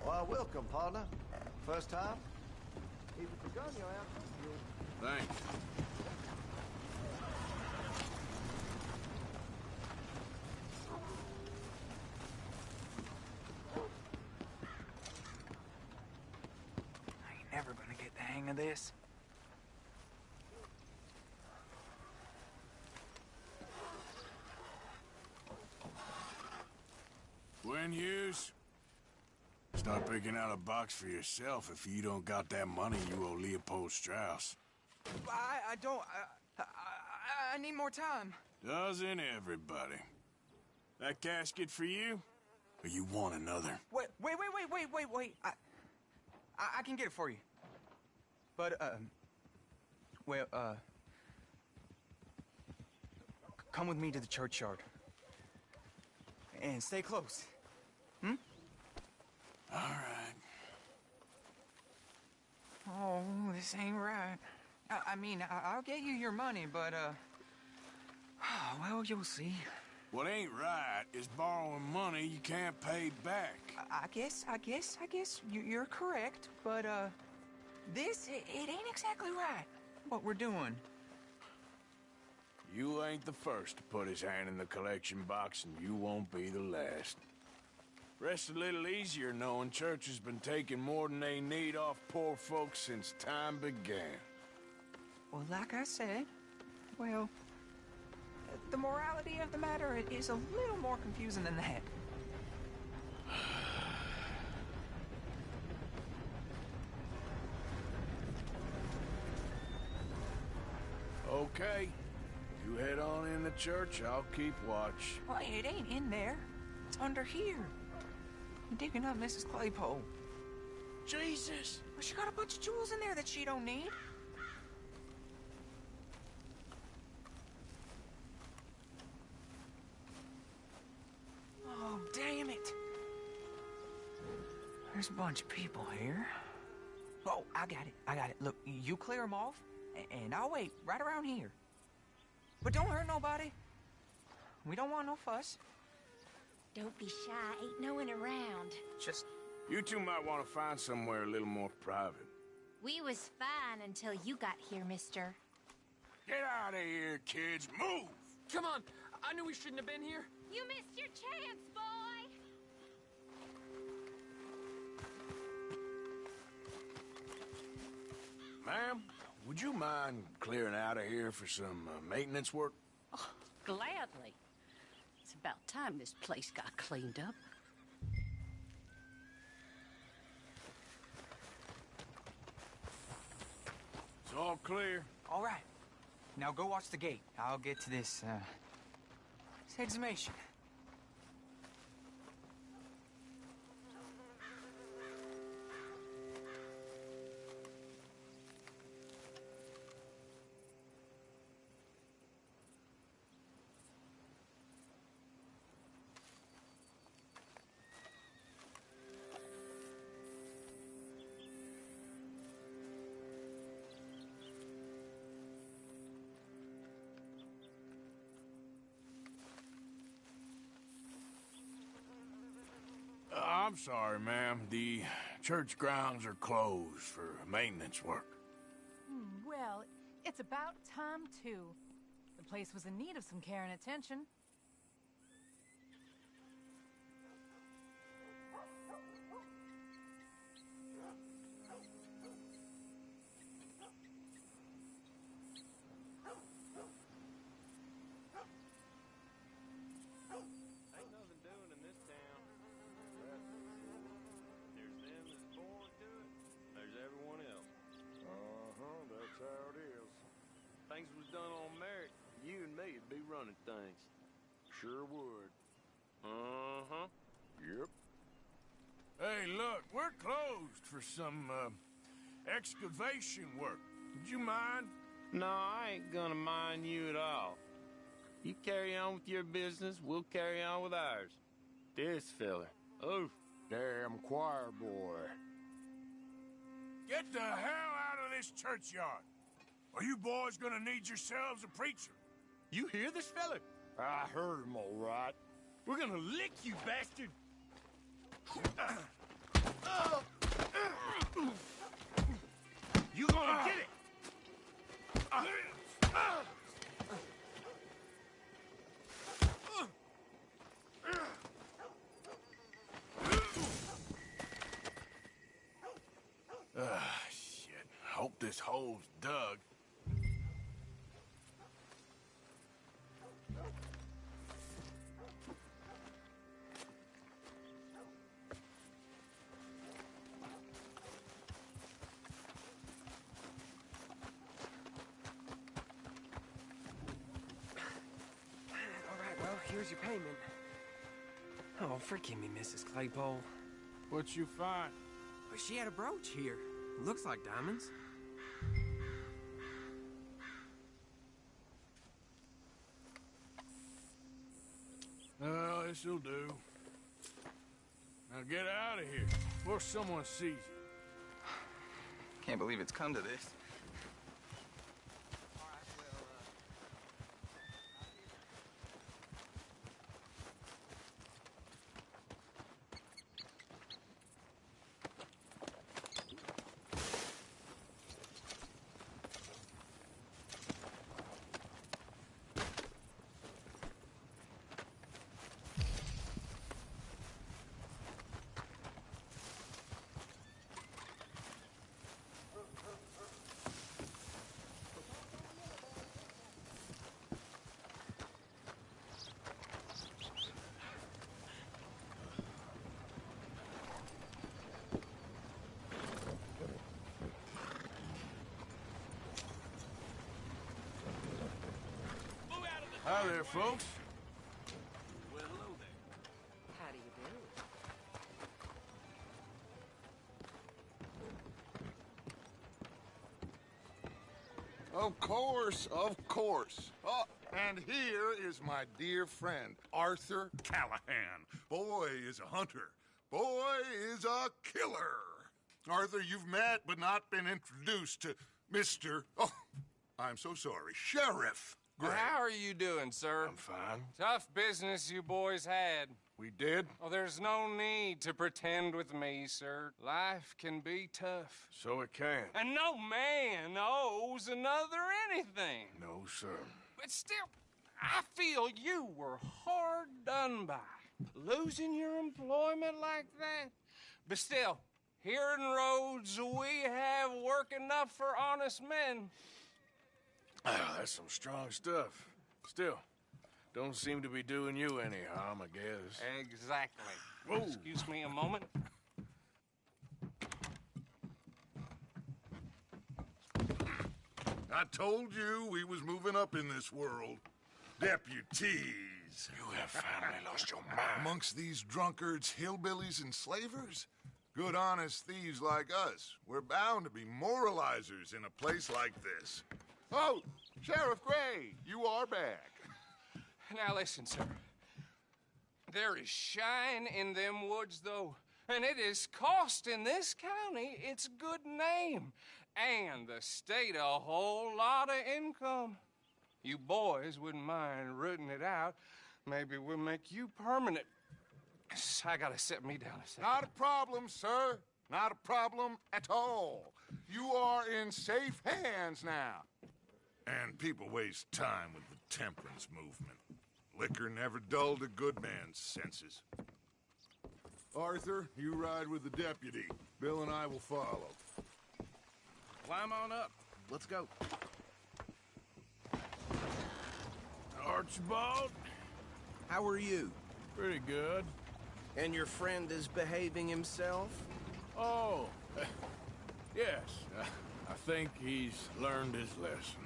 Well, welcome, partner. First time? Keep the gun you have. Thanks. I ain't never gonna get the hang of this. Gwen Hughes, start picking out a box for yourself if you don't got that money you owe Leopold Strauss. I don't. I need more time. Doesn't everybody? That casket for you? Or you want another? Wait. I can get it for you. But, come with me to the churchyard. And stay close. Hmm? All right. Oh, this ain't right. I mean, I'll get you your money, but, well, you'll see. What ain't right is borrowing money you can't pay back. I guess you're correct, but, it ain't exactly right, what we're doing. You ain't the first to put his hand in the collection box, and you won't be the last. Rest a little easier knowing church has been taking more than they need off poor folks since time began. Well, like I said, well, the morality of the matter is a little more confusing than that. Okay. You head on in the church, I'll keep watch. Well, it ain't in there. It's under here. I'm digging up Mrs. Claypole. Jesus! Well, she got a bunch of jewels in there that she don't need. Oh, damn it. There's a bunch of people here. Oh, I got it. Look, you clear them off, and I'll wait right around here. But don't hurt nobody. We don't want no fuss. Don't be shy. Ain't no one around. Just... You two might want to find somewhere a little more private. We was fine until you got here, mister. Get out of here, kids. Move! Come on. I knew we shouldn't have been here. You missed your chance, boy! Ma'am, would you mind clearing out of here for some maintenance work? Oh, gladly. It's about time this place got cleaned up. It's all clear. All right. Now go watch the gate. I'll get to this exhumation. I'm sorry, ma'am. The church grounds are closed for maintenance work. Well, it's about time, too. The place was in need of some care and attention. Ain't nothing doing in this town. That's for sure. There's them that's born to it. There's everyone else. That's how it is. Things was done on merit. You and me'd be running things. Sure would. Yep. Hey, look, we're closed for some, excavation work. Would you mind? No, I ain't gonna mind you at all. You carry on with your business, we'll carry on with ours. This fella. Oh, damn choir boy. Get the hell out of this churchyard. Are you boys gonna need yourselves a preacher? You hear this fella? I heard him all right. We're gonna lick you, bastard! You gonna get it? Shit. Hope this hole's dug. Here's your payment. Oh, forgive me, Mrs. Claypole. What'd you find? Well, she had a brooch here. Looks like diamonds. Well, this'll do. Now get out of here before someone sees you. Can't believe it's come to this. Hi there, folks. Well, hello there. How do you do? Of course, of course. Oh, and here is my dear friend, Arthur Callahan. Boy is a hunter. Boy is a killer. Arthur, you've met but not been introduced to Mr. Oh, I'm so sorry, Sheriff Gray. How are you doing, sir? I'm fine. Tough business you boys had. We did? Oh, there's no need to pretend with me, sir. Life can be tough. So it can. And no man owes another anything. No, sir. But still, I feel you were hard done by. Losing your employment like that. But still, here in Rhodes, we have work enough for honest men. Oh, that's some strong stuff. Still, don't seem to be doing you any harm, I guess. Exactly. Whoa. Excuse me a moment. I told you we was moving up in this world. Deputies. You have finally lost your mind. Amongst these drunkards, hillbillies, and slavers? Good, honest thieves like us. We're bound to be moralizers in a place like this. Oh, Sheriff Gray, you are back. Now listen, sir. There is shine in them woods, though, and it is costing this county its good name and the state a whole lot of income. You boys wouldn't mind rooting it out. Maybe we'll make you permanent. Thanks. I gotta sit me down a second. Not a problem, sir. Not a problem at all. You are in safe hands now. And people waste time with the temperance movement. Liquor never dulled a good man's senses. Arthur, you ride with the deputy. Bill and I will follow. Climb on up. Let's go. Archibald? How are you? Pretty good. And your friend is behaving himself? Oh, yes. I think he's learned his lesson.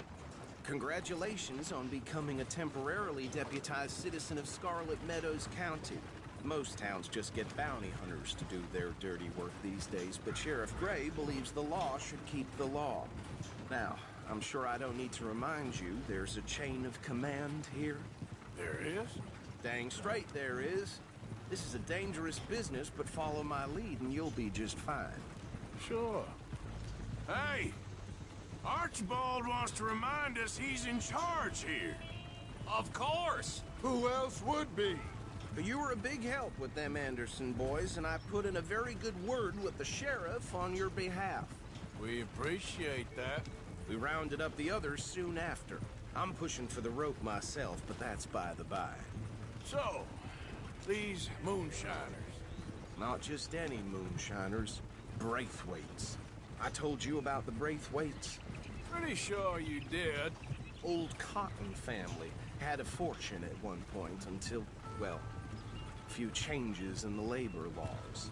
Congratulations on becoming a temporarily deputized citizen of Scarlet Meadows County. Most towns just get bounty hunters to do their dirty work these days, but Sheriff Gray believes the law should keep the law. Now, I'm sure I don't need to remind you there's a chain of command here. There is? Dang straight there is. This is a dangerous business, but follow my lead and you'll be just fine. Sure. Hey! Archibald wants to remind us he's in charge here. Of course! Who else would be? You were a big help with them Anderson boys, and I put in a very good word with the sheriff on your behalf. We appreciate that. We rounded up the others soon after. I'm pushing for the rope myself, but that's by the by. So, these moonshiners. Not just any moonshiners. Braithwaites. I told you about the Braithwaites? Pretty sure you did. Old Cotton family had a fortune at one point until, well, a few changes in the labor laws.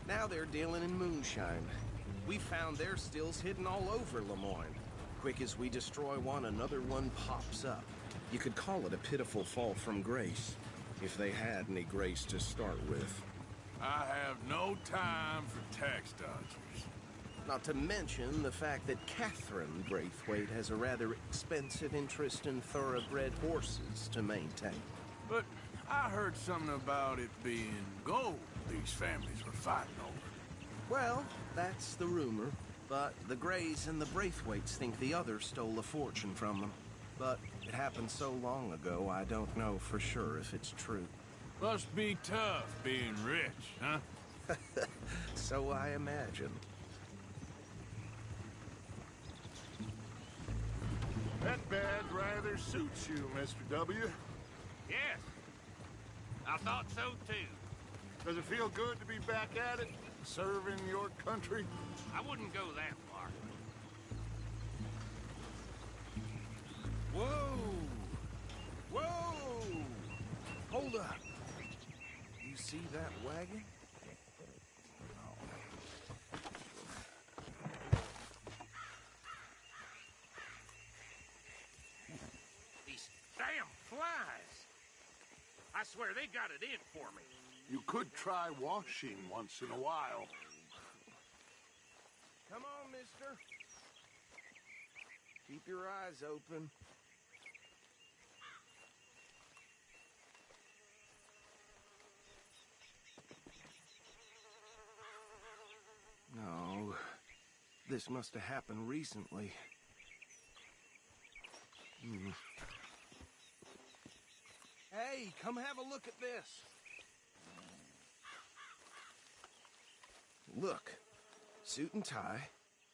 Now they're dealing in moonshine. We found their stills hidden all over Lemoyne. Quick as we destroy one, another one pops up. You could call it a pitiful fall from grace, if they had any grace to start with. I have no time for tax dodgers. Not to mention the fact that Catherine Braithwaite has a rather expensive interest in thoroughbred horses to maintain. But I heard something about it being gold these families were fighting over. Well, that's the rumor. But the Grays and the Braithwaites think the others stole a fortune from them. But it happened so long ago, I don't know for sure if it's true. Must be tough being rich, huh? So I imagine. That badge rather suits you, Mr. W. Yes. I thought so, too. Does it feel good to be back at it, serving your country? I wouldn't go that far. Whoa! Whoa! Hold up. You see that wagon? These damn flies. I swear they got it in for me. You could try washing once in a while. Come on, mister. Keep your eyes open. No, this must have happened recently. Hey, come have a look at this. Look, suit and tie,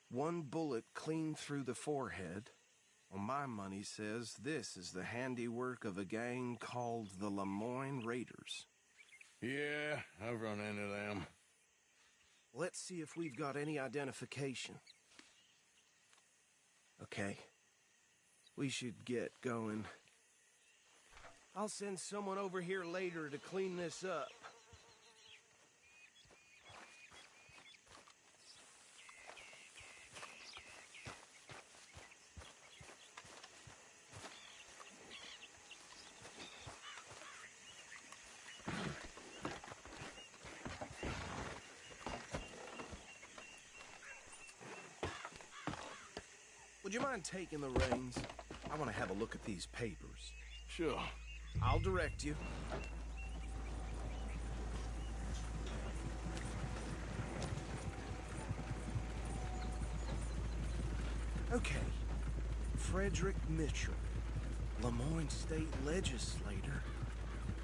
one bullet clean through the forehead. Well, my money says this is the handiwork of a gang called the Lemoyne Raiders. Yeah, I've run into them. Let's see if we've got any identification. Okay. We should get going. I'll send someone over here later to clean this up. Would you mind taking the reins? I want to have a look at these papers. Sure. I'll direct you. Okay. Frederick Mitchell, Lemoyne State Legislator.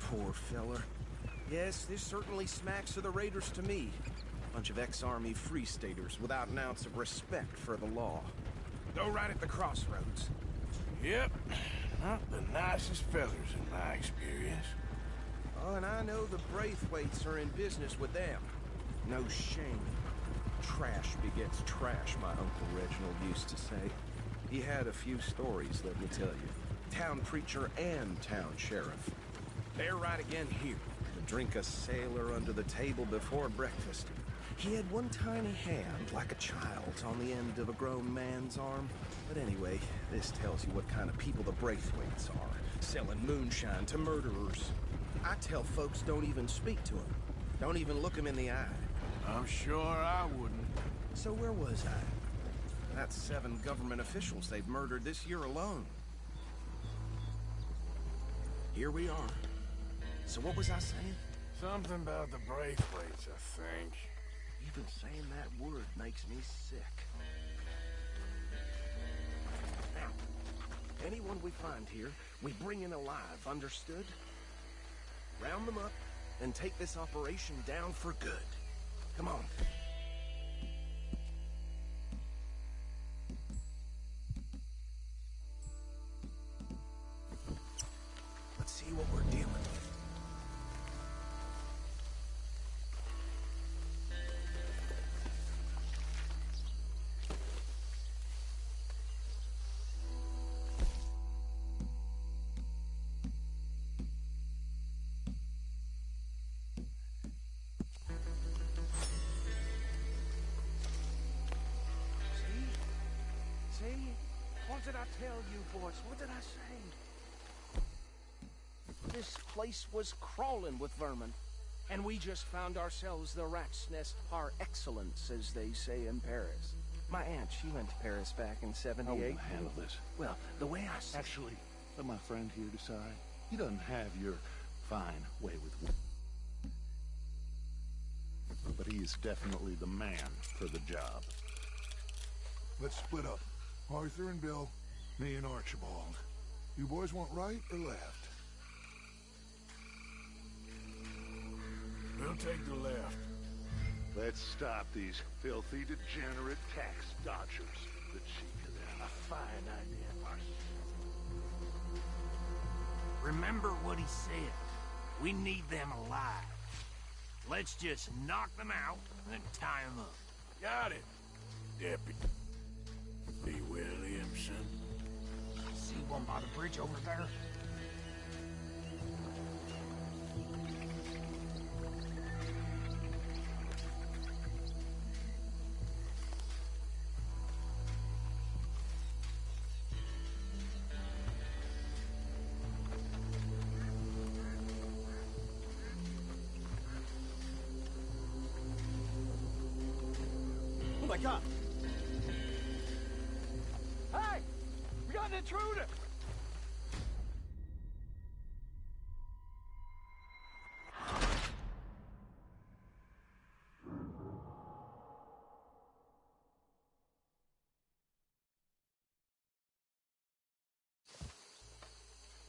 Poor feller. Yes, this certainly smacks of the Raiders to me. Bunch of ex-army free staters without an ounce of respect for the law. Go right at the crossroads. Yep. Not the nicest fellers in my experience. Oh, and I know the Braithwaites are in business with them. No shame. Trash begets trash, my Uncle Reginald used to say. He had a few stories, let me tell you. Town preacher and town sheriff. They're right again here. To drink a sailor under the table before breakfast. He had one tiny hand, like a child's, on the end of a grown man's arm. But anyway, this tells you what kind of people the Braithwaites are. Selling moonshine to murderers. I tell folks don't even speak to them. Don't even look them in the eye. I'm sure I wouldn't. So where was I? That's 7 government officials they've murdered this year alone. Here we are. So what was I saying? Something about the Braithwaites, I think. Even saying that word makes me sick. Now, anyone we find here, we bring in alive, understood? Round them up and take this operation down for good. Come on. Let's see what we're dealing with. What did I tell you, boys? What did I say? This place was crawling with vermin, and we just found ourselves the rat's nest par excellence, as they say in Paris. My aunt, she went to Paris back in '78. I will handle this. Well, the way I see Actually, let my friend here decide. He doesn't have your fine way with women. But he is definitely the man for the job. Let's split up. Arthur and Bill, me and Archibald. You boys want right or left? We'll take the left. Let's stop these filthy, degenerate tax dodgers. The cheek of them. A fine idea. Remember what he said. We need them alive. Let's just knock them out and tie them up. Got it, Deputy Williamson. See one by the bridge over there? Oh my God! Hey! We got an intruder!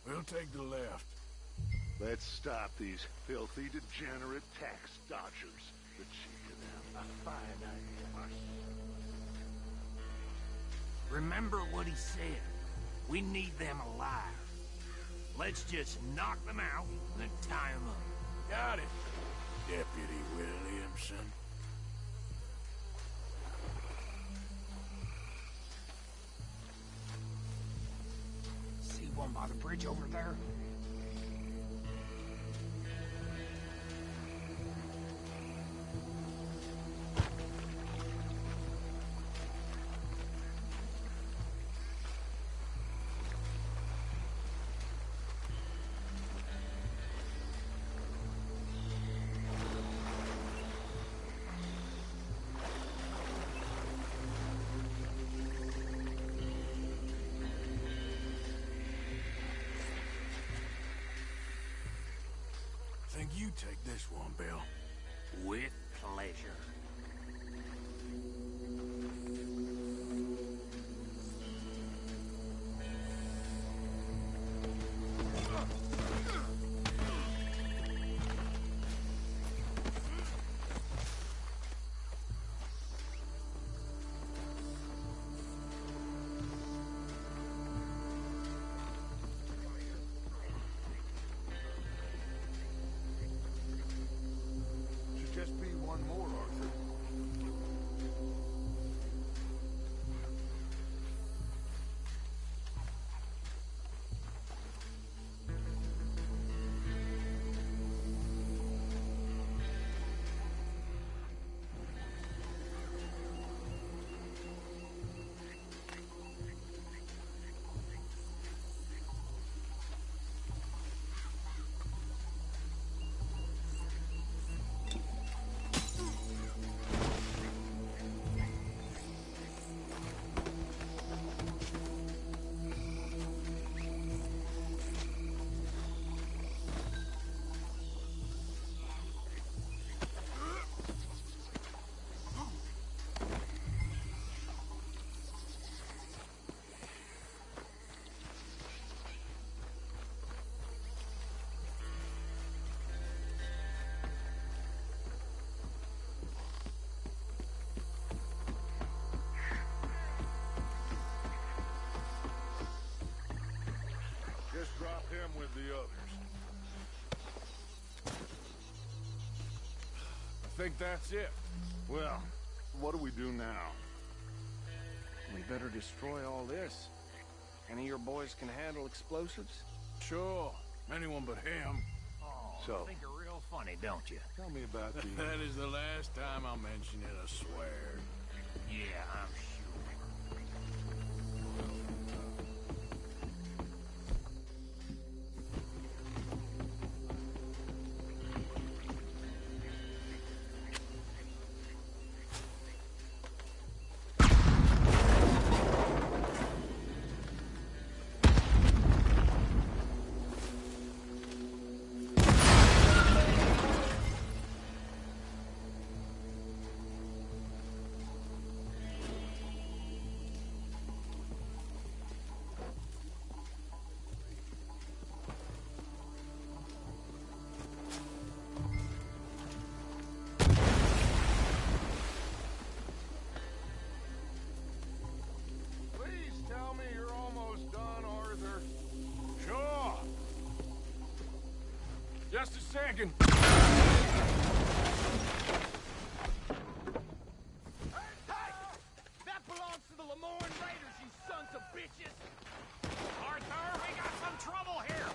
We'll take the left. Let's stop these filthy, degenerate tax dodgers. The cheek of them. A fine idea. Remember what he said. We need them alive. Let's just knock them out and tie them up. Got it, Deputy Williamson. See one by the bridge over there? Think you take this one, Bill. With pleasure. wanted the others. I think that's it. Well, what do we do now? We better destroy all this. Any of your boys can handle explosives? Sure. Anyone but him. Oh, So- you think you're real funny, don't you? Tell me about the... That is the last time I'll mention it, I swear. Yeah, I'm sure. Please tell me you're almost done, Arthur. Sure. Just a second. That belongs to the Lemoyne Raiders, you sons of bitches! Arthur, we got some trouble here!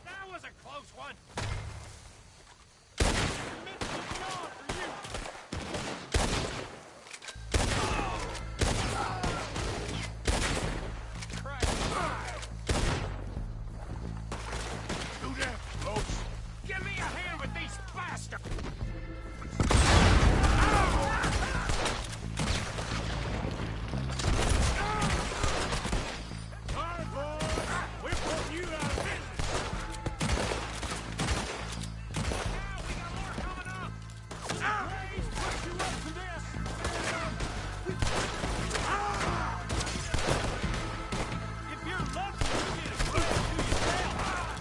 That was a close one! Do that, folks. Give me a hand with these bastards! All right, boys. We're putting you out of business. Please put you up to this. If you're lucky, you get a clue to yourself.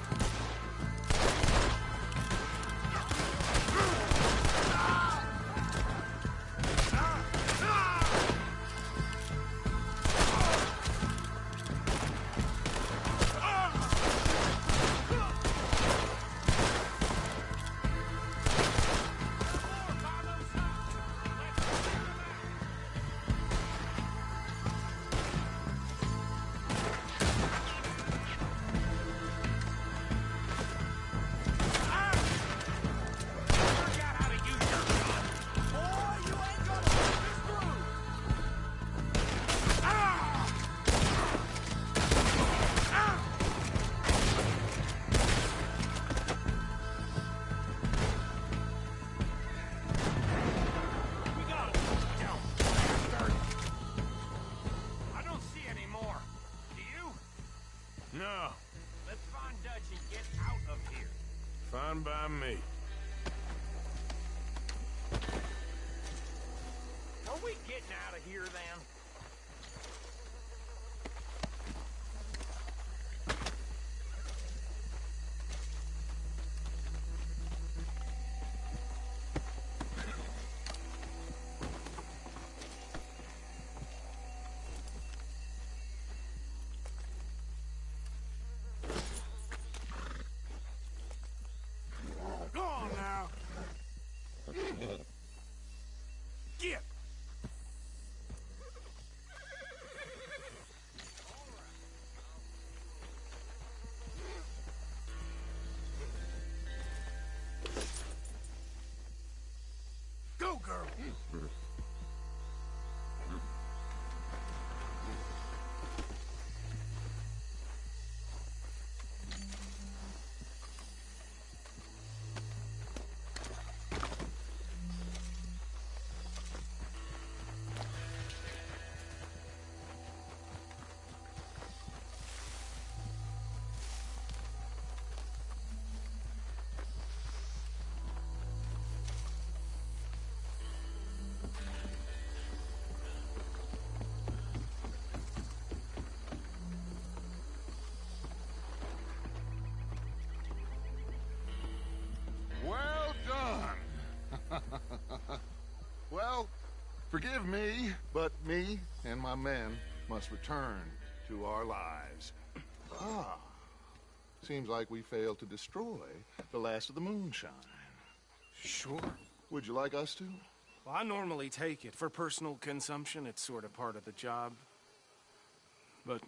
I don't see any more. Do you? No, Let's find Dutch and get out of here. fine by me. Are we getting out of here then? Go on now. Get. Go, girl. Well done. Well, forgive me, but me and my men must return to our lives. Ah, Seems like we failed to destroy the last of the moonshine. Sure. Would you like us to? Well, I normally take it. For personal consumption, it's sort of part of the job. But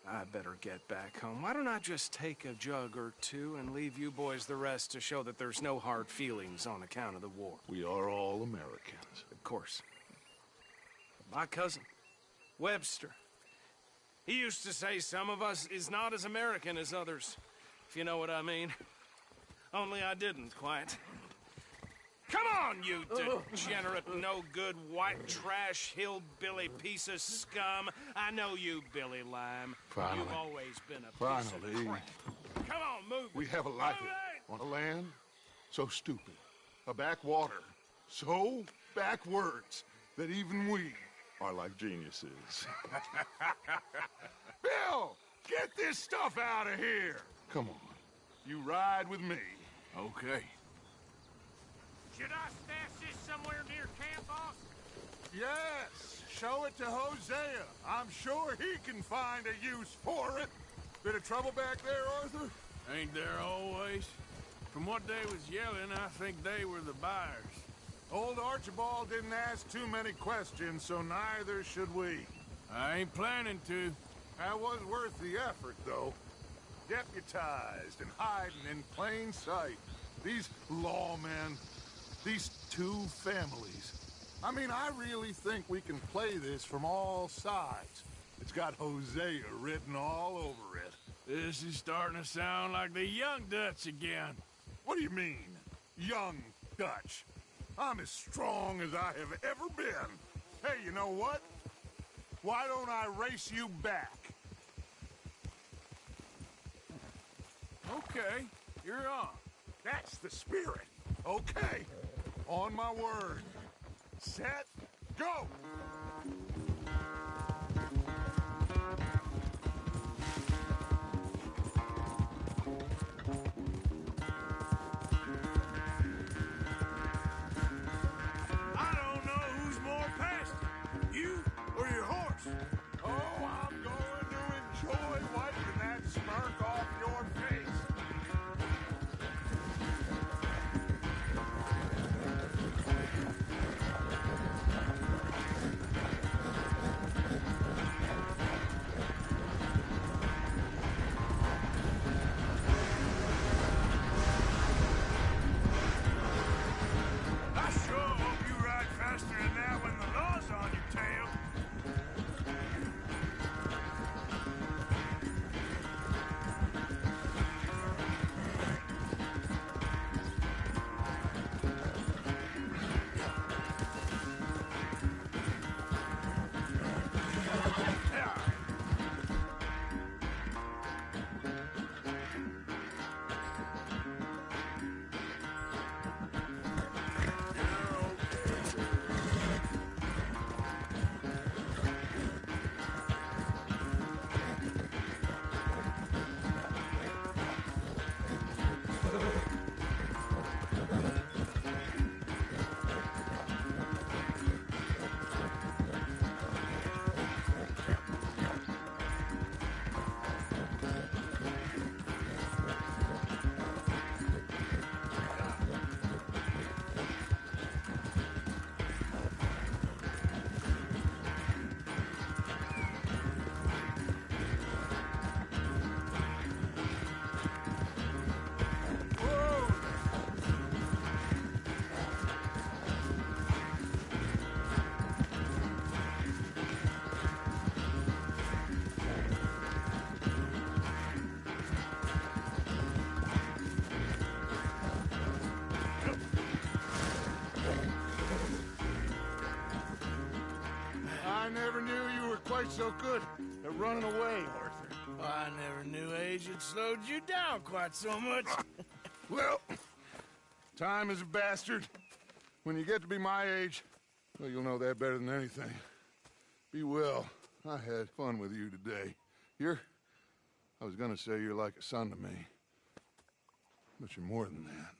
I better get back home. Why don't I just take a jug or two and leave you boys the rest to show that there's no hard feelings on account of the war? We are all Americans. Of course. My cousin, Webster, he used to say some of us is not as American as others, if you know what I mean. Only I didn't quite. Come on, you degenerate, no-good, white trash, hillbilly piece of scum. I know you, Billy Lime. Finally. You've always been a piece of crap. Come on, move it. We haven't liked Move it. On a land so stupid. A backwater so backwards that even we are like geniuses. Bill, get this stuff out of here. Come on. You ride with me. Okay. Should I stash this somewhere near camp, boss? Yes, show it to Hosea. I'm sure he can find a use for it. Bit of trouble back there, Arthur? Ain't there always? From what they was yelling, I think they were the buyers. Old Archibald didn't ask too many questions, so neither should we. I ain't planning to. That was worth the effort, though. Deputized and hiding in plain sight. These lawmen, these two families. I mean, I really think we can play this from all sides. It's got Hosea written all over it. This is starting to sound like the Young Dutch again. What do you mean, Young Dutch? I'm as strong as I have ever been. Hey, you know what? Why don't I race you back? Okay, you're on. That's the spirit. Okay, on my word. Set, go! I don't know who's more past it, you or your horse. Oh, I'm going to enjoy wiping that smirk off your face. I sure hope you ride faster than that when the law's on your tail. I never knew you were quite so good at running away, Arthur. I never knew age had slowed you down quite so much. Well, time is a bastard. When you get to be my age, well, you'll know that better than anything. Be well. I had fun with you today. I was gonna say you're like a son to me, but you're more than that.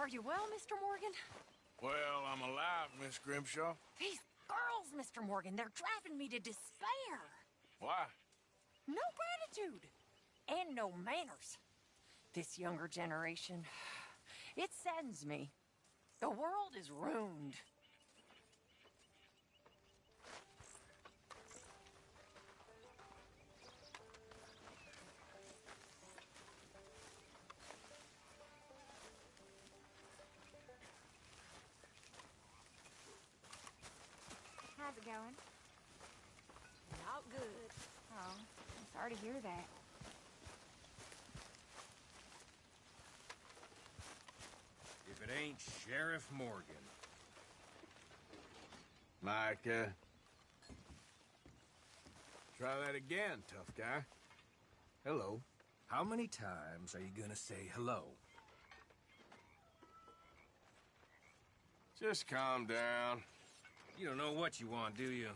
Are you well, Mr. Morgan? Well, I'm alive, Miss Grimshaw. These girls, Mr. Morgan, they're driving me to despair. Why? No gratitude. And no manners. This younger generation, it saddens me. The world is ruined. How's it going? Not good. Oh, I'm sorry to hear that. If it ain't Sheriff Morgan. Micah. Try that again, tough guy. Hello. How many times are you gonna say hello? Just calm down. You don't know what you want, do you?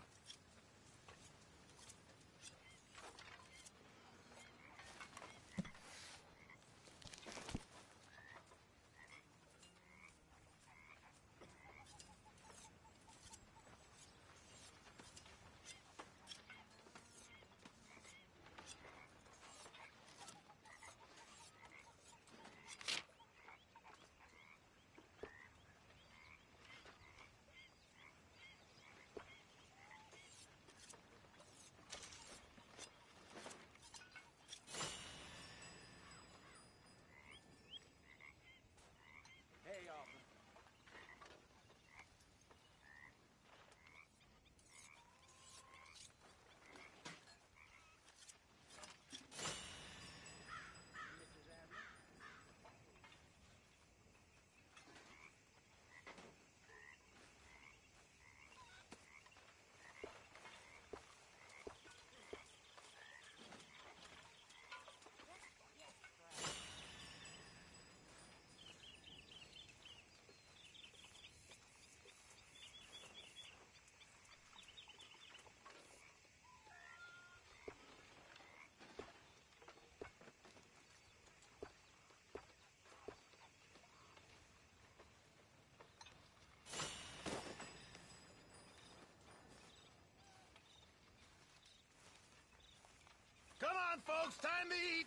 Come on, folks, time to eat!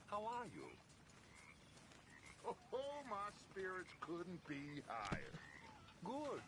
How are you? Oh, my spirits couldn't be higher. Good.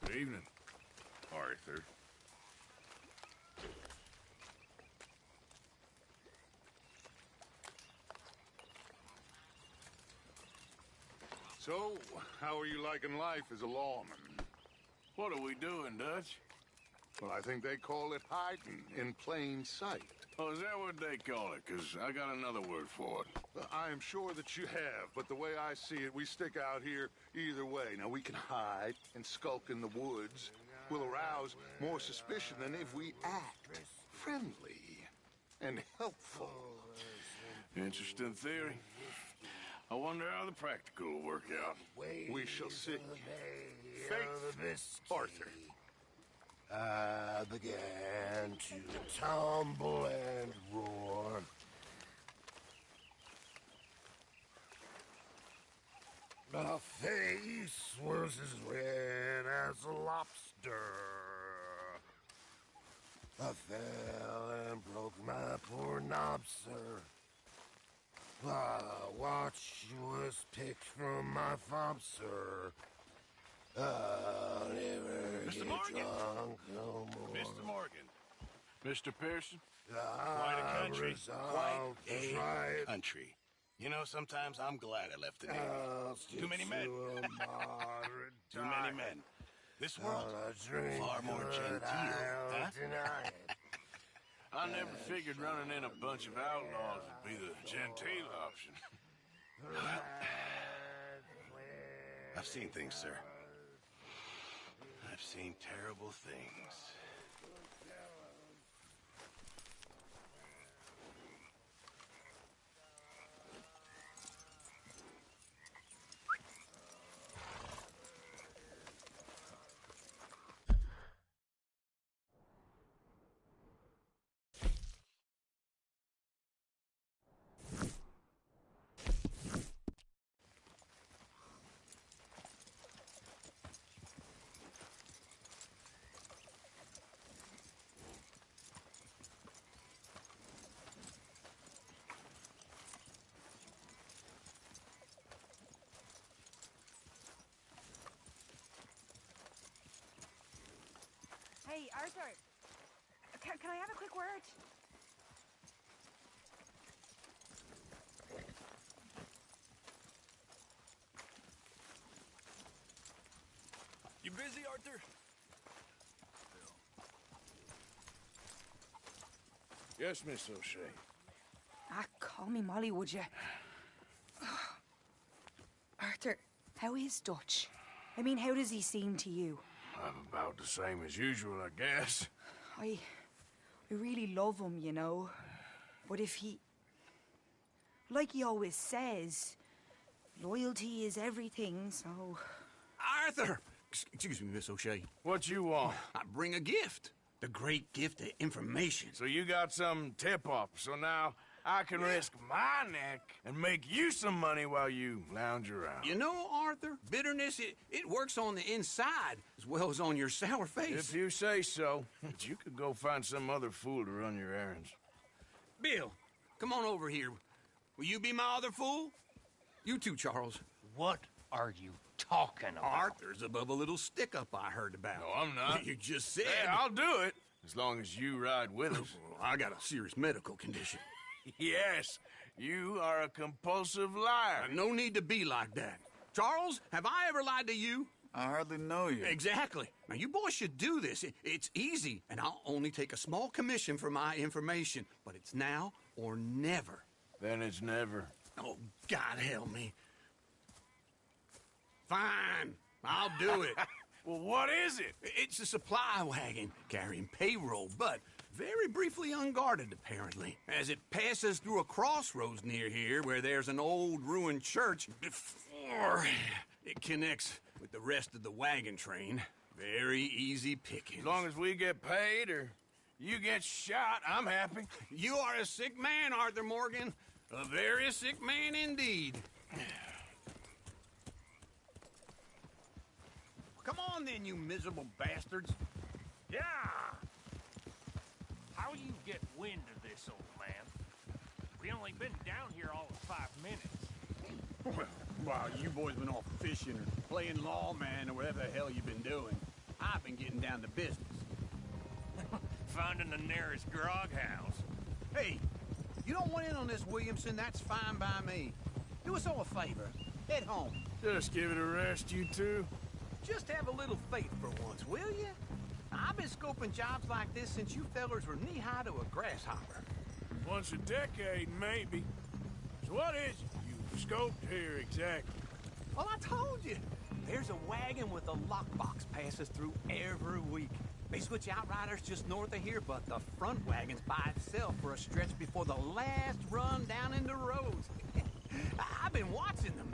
Good evening, Arthur. So, how are you liking life as a lawman? What are we doing, Dutch? Well, I think they call it hiding in plain sight. Oh, is that what they call it? Because I got another word for it. I am sure that you have, but the way I see it, we stick out here either way. Now, we can hide and skulk in the woods. We'll arouse more suspicion than if we act friendly and helpful. Interesting theory. I wonder how the practical will work out. We shall see. Faith, Arthur. I began to tumble and roar. My face was as red as a lobster. I fell and broke my poor knob, sir. My watch was picked from my fob, sir. I'll never Mr. get Morgan. drunk no more. Mr. Morgan. Mr. Pearson? Quite a country. Quite a right. country. You know, sometimes I'm glad I left the Navy. Too many men. Too many men. This world, far more genteel, huh? I never figured running in a bunch of outlaws would be the genteel option. I've seen things, sir. I've seen terrible things. Hey, Arthur. Can I have a quick word? You busy, Arthur? Yes, Miss O'Shea. Ah, call me Molly, would you? Arthur, how is Dutch? I mean, how does he seem to you? I'm about the same as usual, I guess. I really love him, you know. But if he... Like he always says, loyalty is everything, so... Arthur! Excuse me, Miss O'Shea. What you want? I bring a gift. The great gift of information. So you got some tip-off. So now, I can risk my neck and make you some money while you lounge around. You know, Arthur, bitterness, it works on the inside as well as on your sour face. If you say so. But you could go find some other fool to run your errands. Bill, come on over here. Will you be my other fool? You too, Charles. What are you talking about? Arthur's above a little stick-up I heard about. No, I'm not. You just said... Hey, I'll do it, as long as you ride with us. I got a serious medical condition. Yes, you are a compulsive liar. No need to be like that. Charles, have I ever lied to you? I hardly know you. Exactly. Now, you boys should do this. It's easy, and I'll only take a small commission for my information. But it's now or never. Then it's never. Oh, God help me. Fine, I'll do it. Well, what is it? It's a supply wagon carrying payroll, but very briefly unguarded, apparently, as it passes through a crossroads near here where there's an old ruined church before it connects with the rest of the wagon train. Very easy pickings. As long as we get paid or you get shot, I'm happy. You are a sick man, Arthur Morgan. A very sick man indeed. Come on then, you miserable bastards. Yeah! How you get wind of this, old man? We only been down here all of 5 minutes. Well, while you boys been off fishing or playing lawman or whatever the hell you've been doing, I've been getting down to business. Finding the nearest grog house. Hey, you don't want in on this, Williamson, that's fine by me. Do us all a favor. Head home. Just give it a rest, you two. Just have a little faith for once, will you? I've been scoping jobs like this since you fellers were knee-high to a grasshopper. Once a decade, maybe. So what is it you've scoped here exactly? Well, I told you. There's a wagon with a lockbox passes through every week. They switch outriders just north of here, but the front wagon's by itself for a stretch before the last run down into roads. I've been watching them.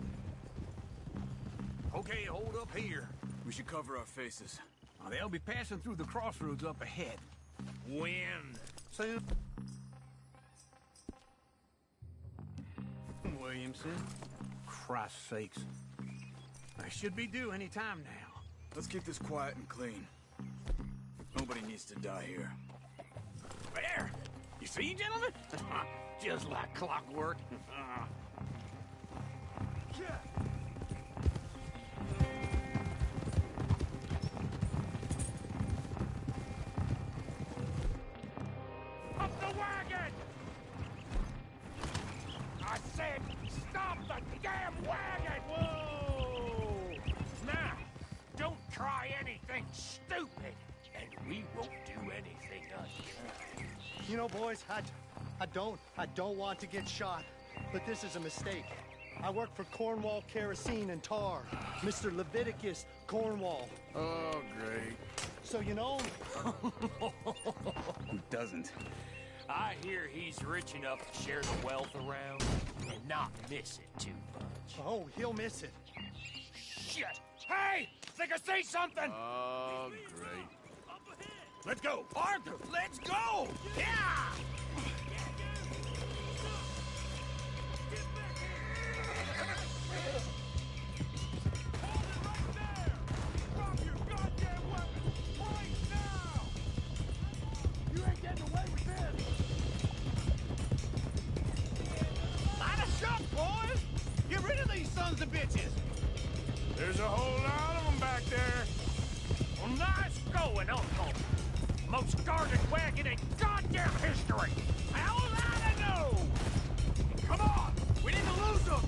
Okay, hold up here. We should cover our faces. Now, they'll be passing through the crossroads up ahead. When? Soon. Williamson. Christ's sakes. I should be due any time now. Let's keep this quiet and clean. Nobody needs to die here. There! You see, gentlemen? Just like clockwork. Up the wagon! I said, stop the damn wagon! Whoa! Now, don't try anything stupid, and we won't do anything untoward. You know, boys, I don't want to get shot, but this is a mistake. I work for Cornwall Kerosene and Tar, Mr. Leviticus Cornwall. Oh, great. So you know... Who doesn't? I hear he's rich enough to share the wealth around and not miss it too much. Oh, he'll miss it. Shit! Hey! Think I see something! Oh, great. Let's go! Arthur, let's go! Yeah! Sons of bitches! There's a whole lot of them back there. Well, nice going, Uncle. Most guarded wagon in goddamn history. How will I know? Come on, we need to lose them.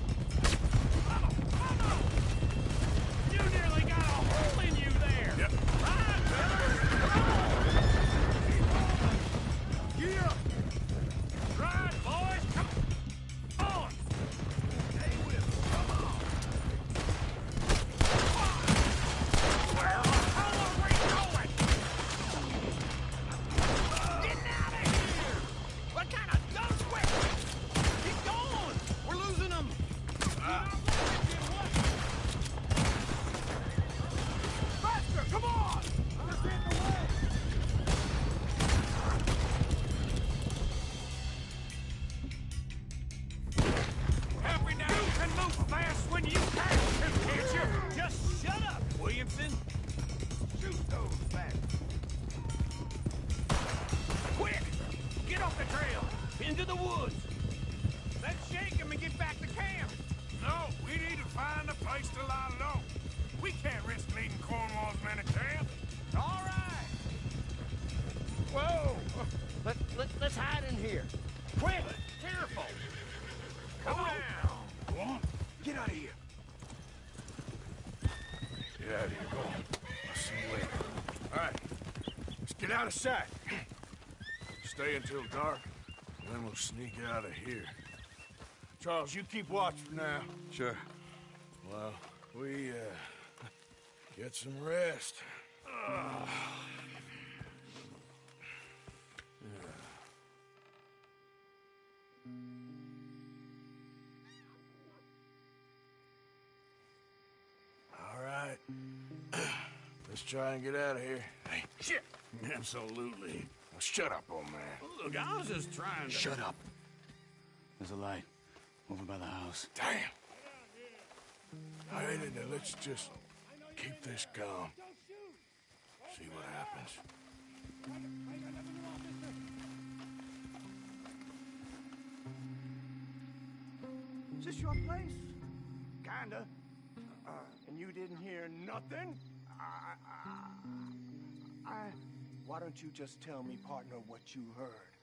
Come on. You nearly got a hole in you there. Yep. Ride, brother. Yeah. Ride, boys. Come on. the woods. Let's shake him and get back to camp. No, we need to find a place to lie low. We can't risk leading Cornwall's men to camp. All right. Whoa. Let's hide in here. Quick. Careful. Come on. Go on. Get out of here. Get out of here. Go on. I'll see you later. All right. Let's get out of sight. Stay until dark, then we'll sneak out of here. Charles, you keep watch for now. Sure. Well, we, get some rest. All right. Let's try and get out of here. Hey, shit! Absolutely. Now shut up, old man. Look, I was just trying to... Shut up. There's a light over by the house. Damn. All right, now let's just keep this calm. See what happens. Is this your place? Kinda. And you didn't hear nothing? Why don't you just tell me, partner, what you heard?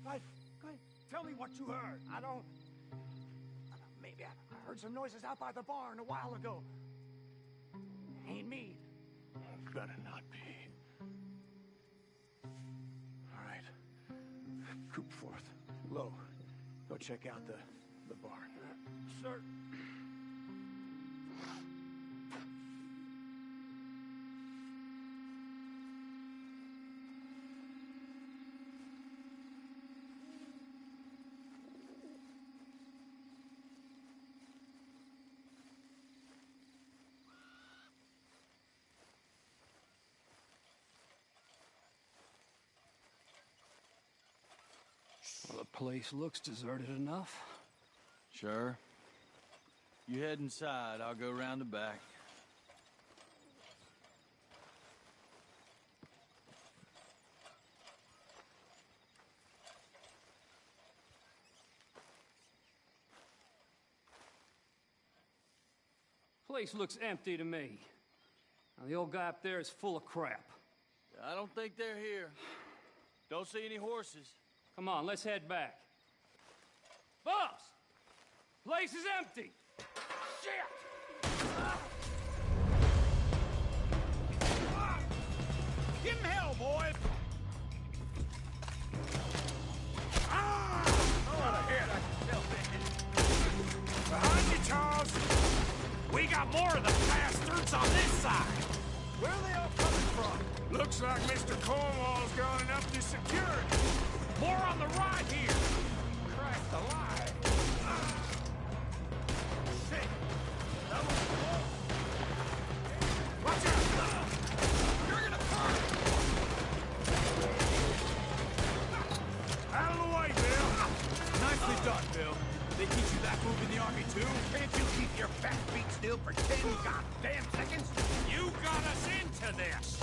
Right. Tell me what you heard. I don't... Maybe I heard some noises out by the barn a while ago. Ain't me. Better not be. All right. Troop forth. Low. Go check out the barn. Sir. Well, the place looks deserted enough. Sure. You head inside, I'll go round the back. Place looks empty to me. Now, the old guy up there is full of crap. I don't think they're here. Don't see any horses. Come on, let's head back. Boss! Place is empty! Shit! Give him hell, boys! Out of here! Behind you, Charles! We got more of the bastards on this side! Where are they all coming from? Looks like Mr. Cornwall's gone enough to security. More on the right here! Christ alive! Shit! That was close! Watch out! You're gonna burn! Out of the way, Bill! Nicely done, Bill. They teach you that move in the army, too? Can't you keep your fat feet still for 10 goddamn seconds? You got us into this!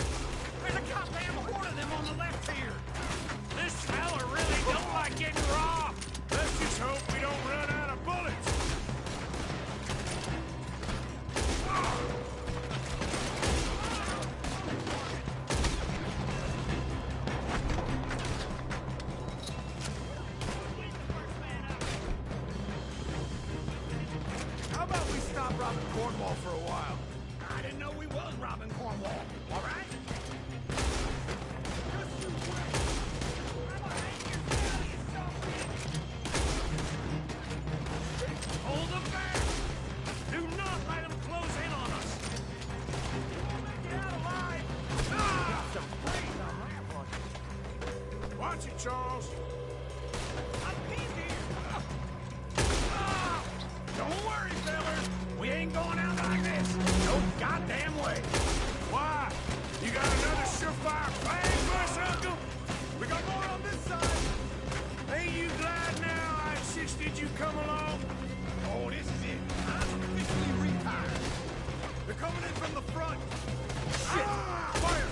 There's a goddamn horde of them on the left here! This fella really don't like getting robbed! Let's just hope we don't run out of bullets! How about we stop robbing Cornwall for a while? I didn't know we was robbing Cornwall, all right? Hold them back! Do not let them close in on us! Get out alive! Some brains on that one. Watch it, Charles! I'm pinned here! Don't worry, fellas! We ain't going out like this! No goddamn way! Why? You got another surefire plan for us, Uncle? We got more on this side! Ain't you glad now I insisted you come along? Oh, this is it. I'm officially retired. They're coming in from the front. Shit! Fire!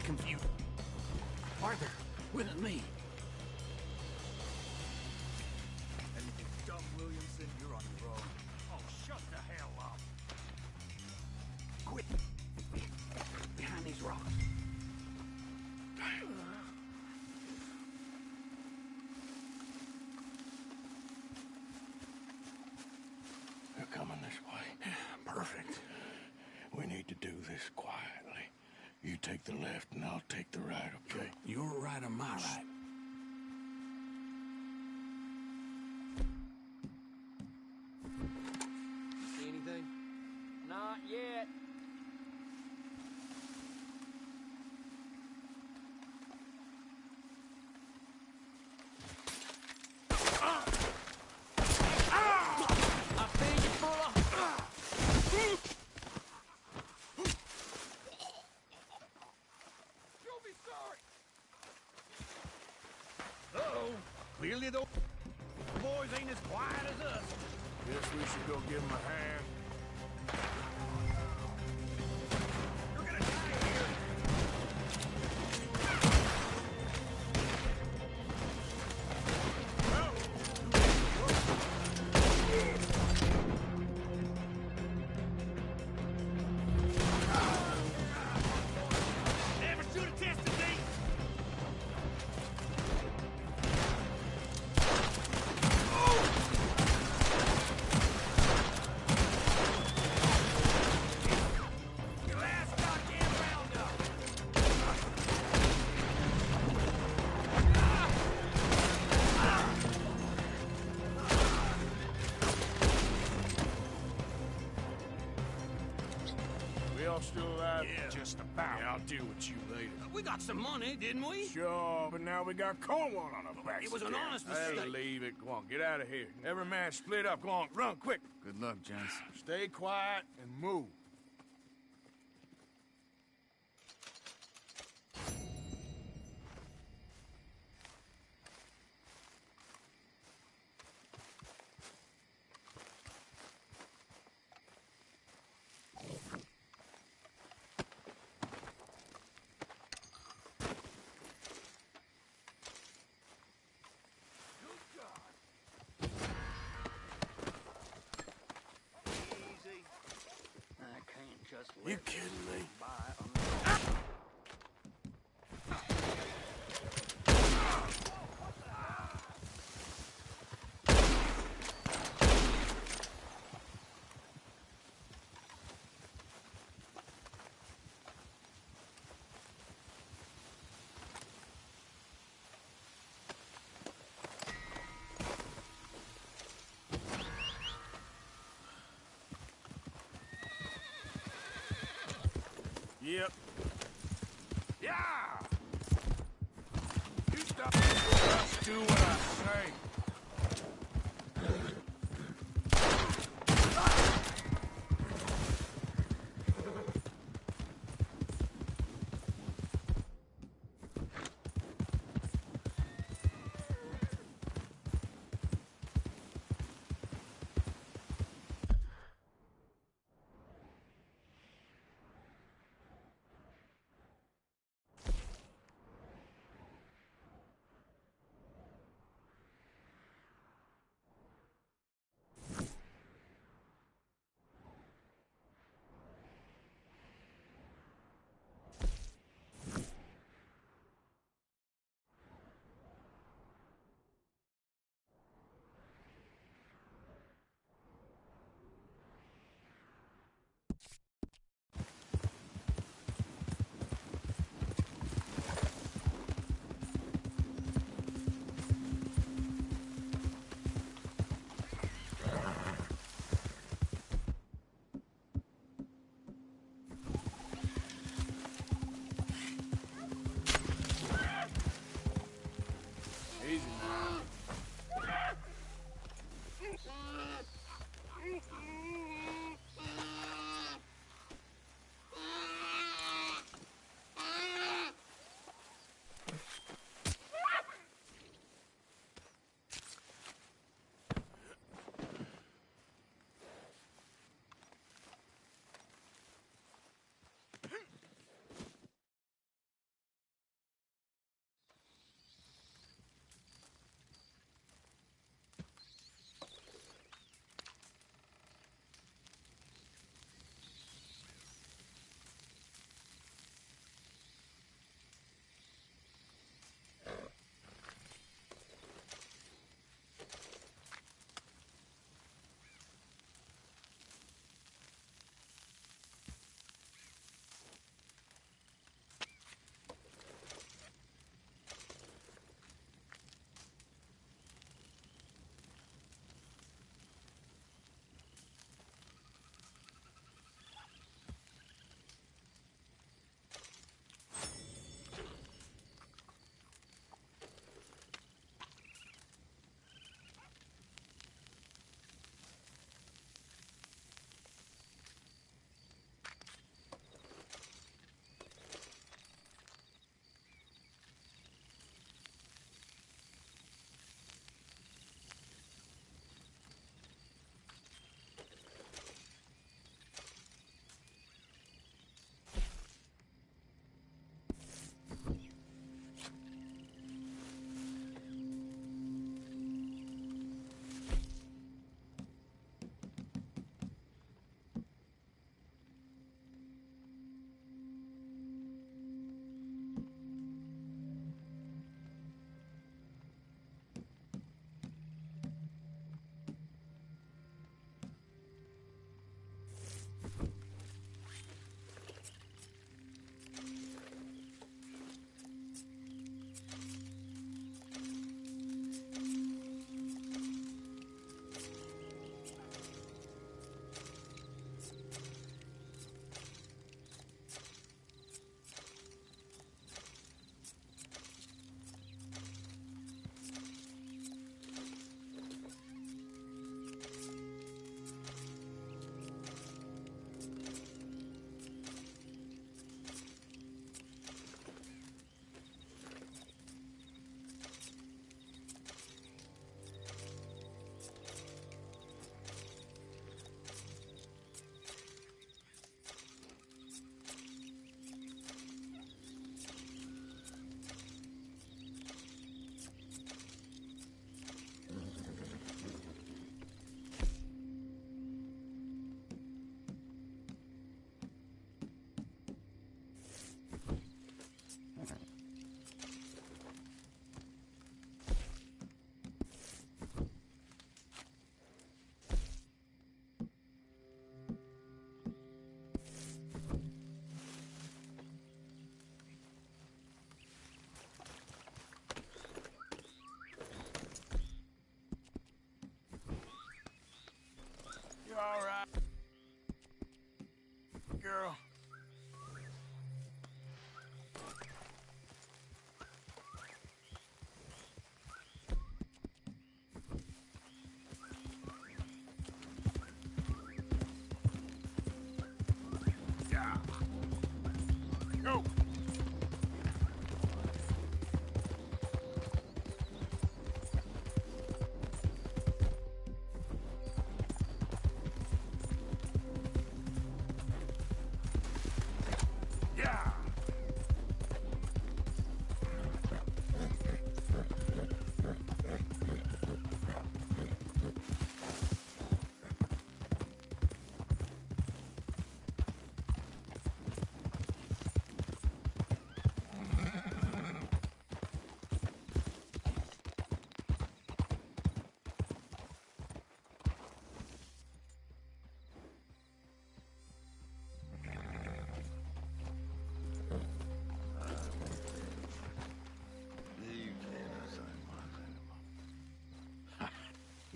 confused. Arthur, with me. And you dumb Williamson, you're on your own. Oh, shut the hell up. Quick! Behind these rocks. They're coming this way. Perfect. We need to do this quietly. You take the left and I'll take the right, okay? Your right or my right? See anything? Not yet. I feel you, fella. You'll be sorry. Uh-oh. Clearly those boys ain't as quiet as us. Guess we should go give him a hand. You're gonna die here. Never should have tested these. Your last goddamn roundup. We all still alive? Yeah. Just about. Yeah, I'll deal with you later. We got some money, didn't we? Sure, but now we got Cornwall on our backs. It was an again. honest Hey, mistake. leave it. Go on, get out of here. Every man split up. Go on, run, quick. Good luck, gents. Stay quiet and move. I can't just You let kidding me? Yep. Yeah! You stop. Just do what I say.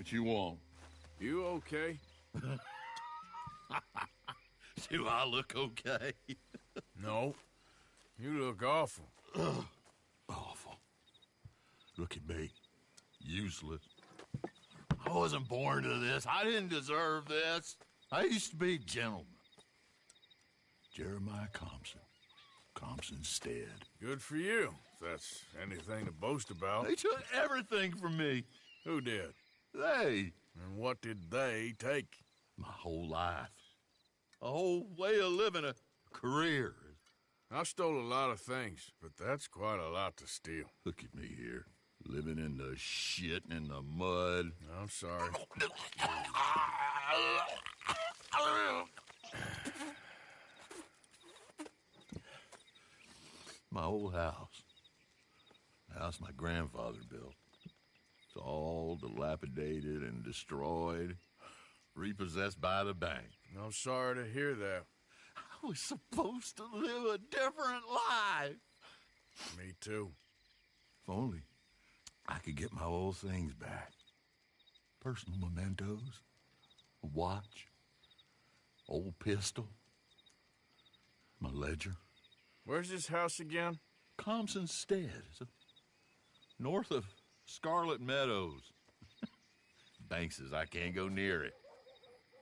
What you want? You okay? Do I look okay? No. You look awful. Awful. Look at me. Useless. I wasn't born to this. I didn't deserve this. I used to be a gentleman. Jeremiah Compson. Compson Stead. Good for you, if that's anything to boast about. They took everything from me. Who did? They. And what did they take? My whole life. A whole way of living, a career. I stole a lot of things, but that's quite a lot to steal. Look at me here, living in the shit and the mud. I'm sorry. My old house. The house my grandfather built. It's all dilapidated and destroyed, repossessed by the bank. I'm sorry to hear that. I was supposed to live a different life. Me too. If only I could get my old things back. Personal mementos, a watch, old pistol, my ledger. Where's this house again? Compson Stead. It's north of Scarlet Meadows. Bank says I can't go near it.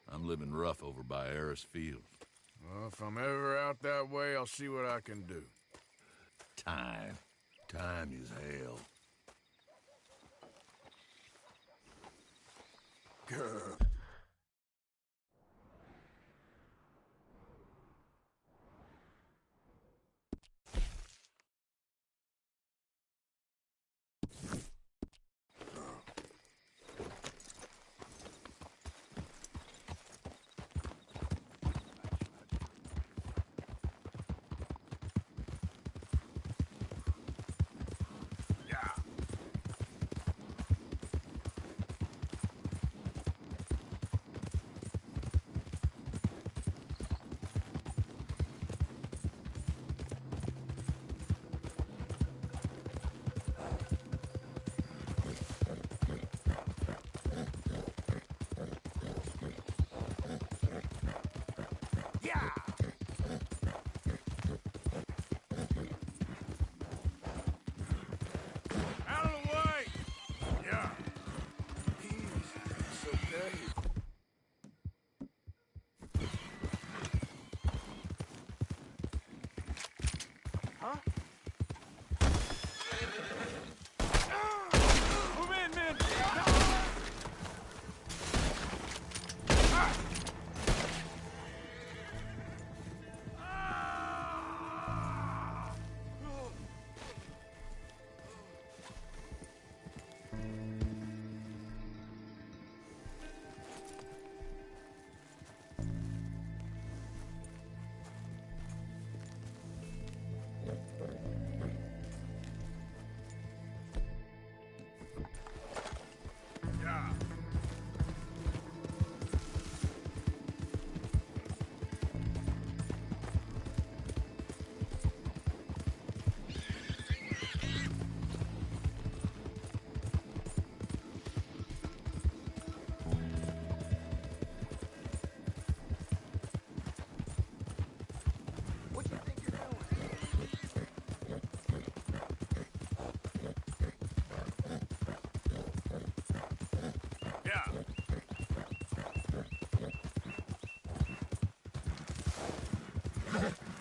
I'm living rough over by Harris Field. Well, if I'm ever out that way, I'll see what I can do. Time. Time is hell. Girl.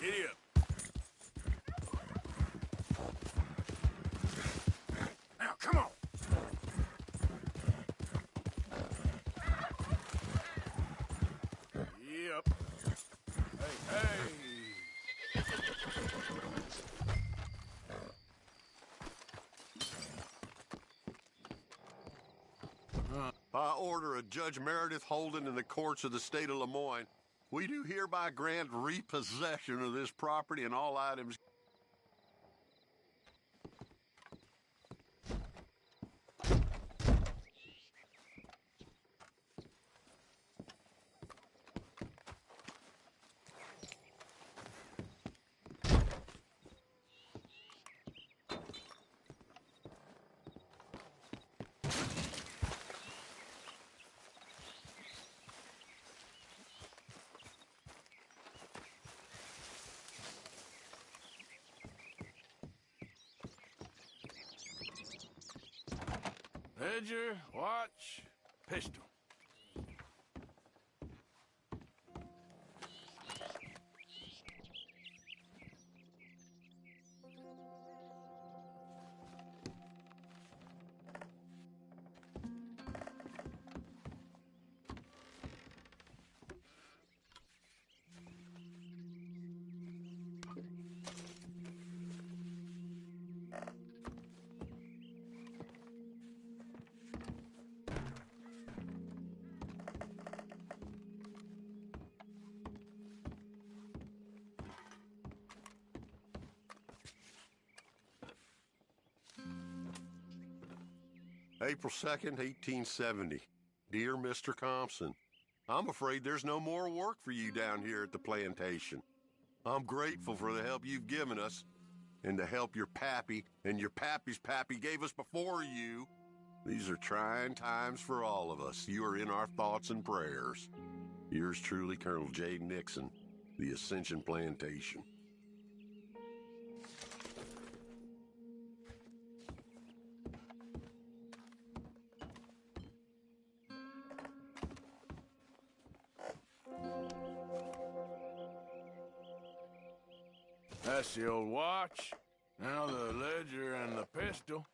Giddy up. Now, come on. Yep. Hey. By order of Judge Meredith Holden in the courts of the state of Lemoyne, we do hereby grant repossession of this property and all items Ledger, watch, pistol. April 2nd, 1870. Dear Mr. Compson, I'm afraid there's no more work for you down here at the plantation. I'm grateful for the help you've given us, and the help your pappy and your pappy's pappy gave us before you. These are trying times for all of us. You are in our thoughts and prayers. Yours truly, Colonel J. Nixon, the Ascension Plantation. That's the old watch. Now the ledger and the pistol.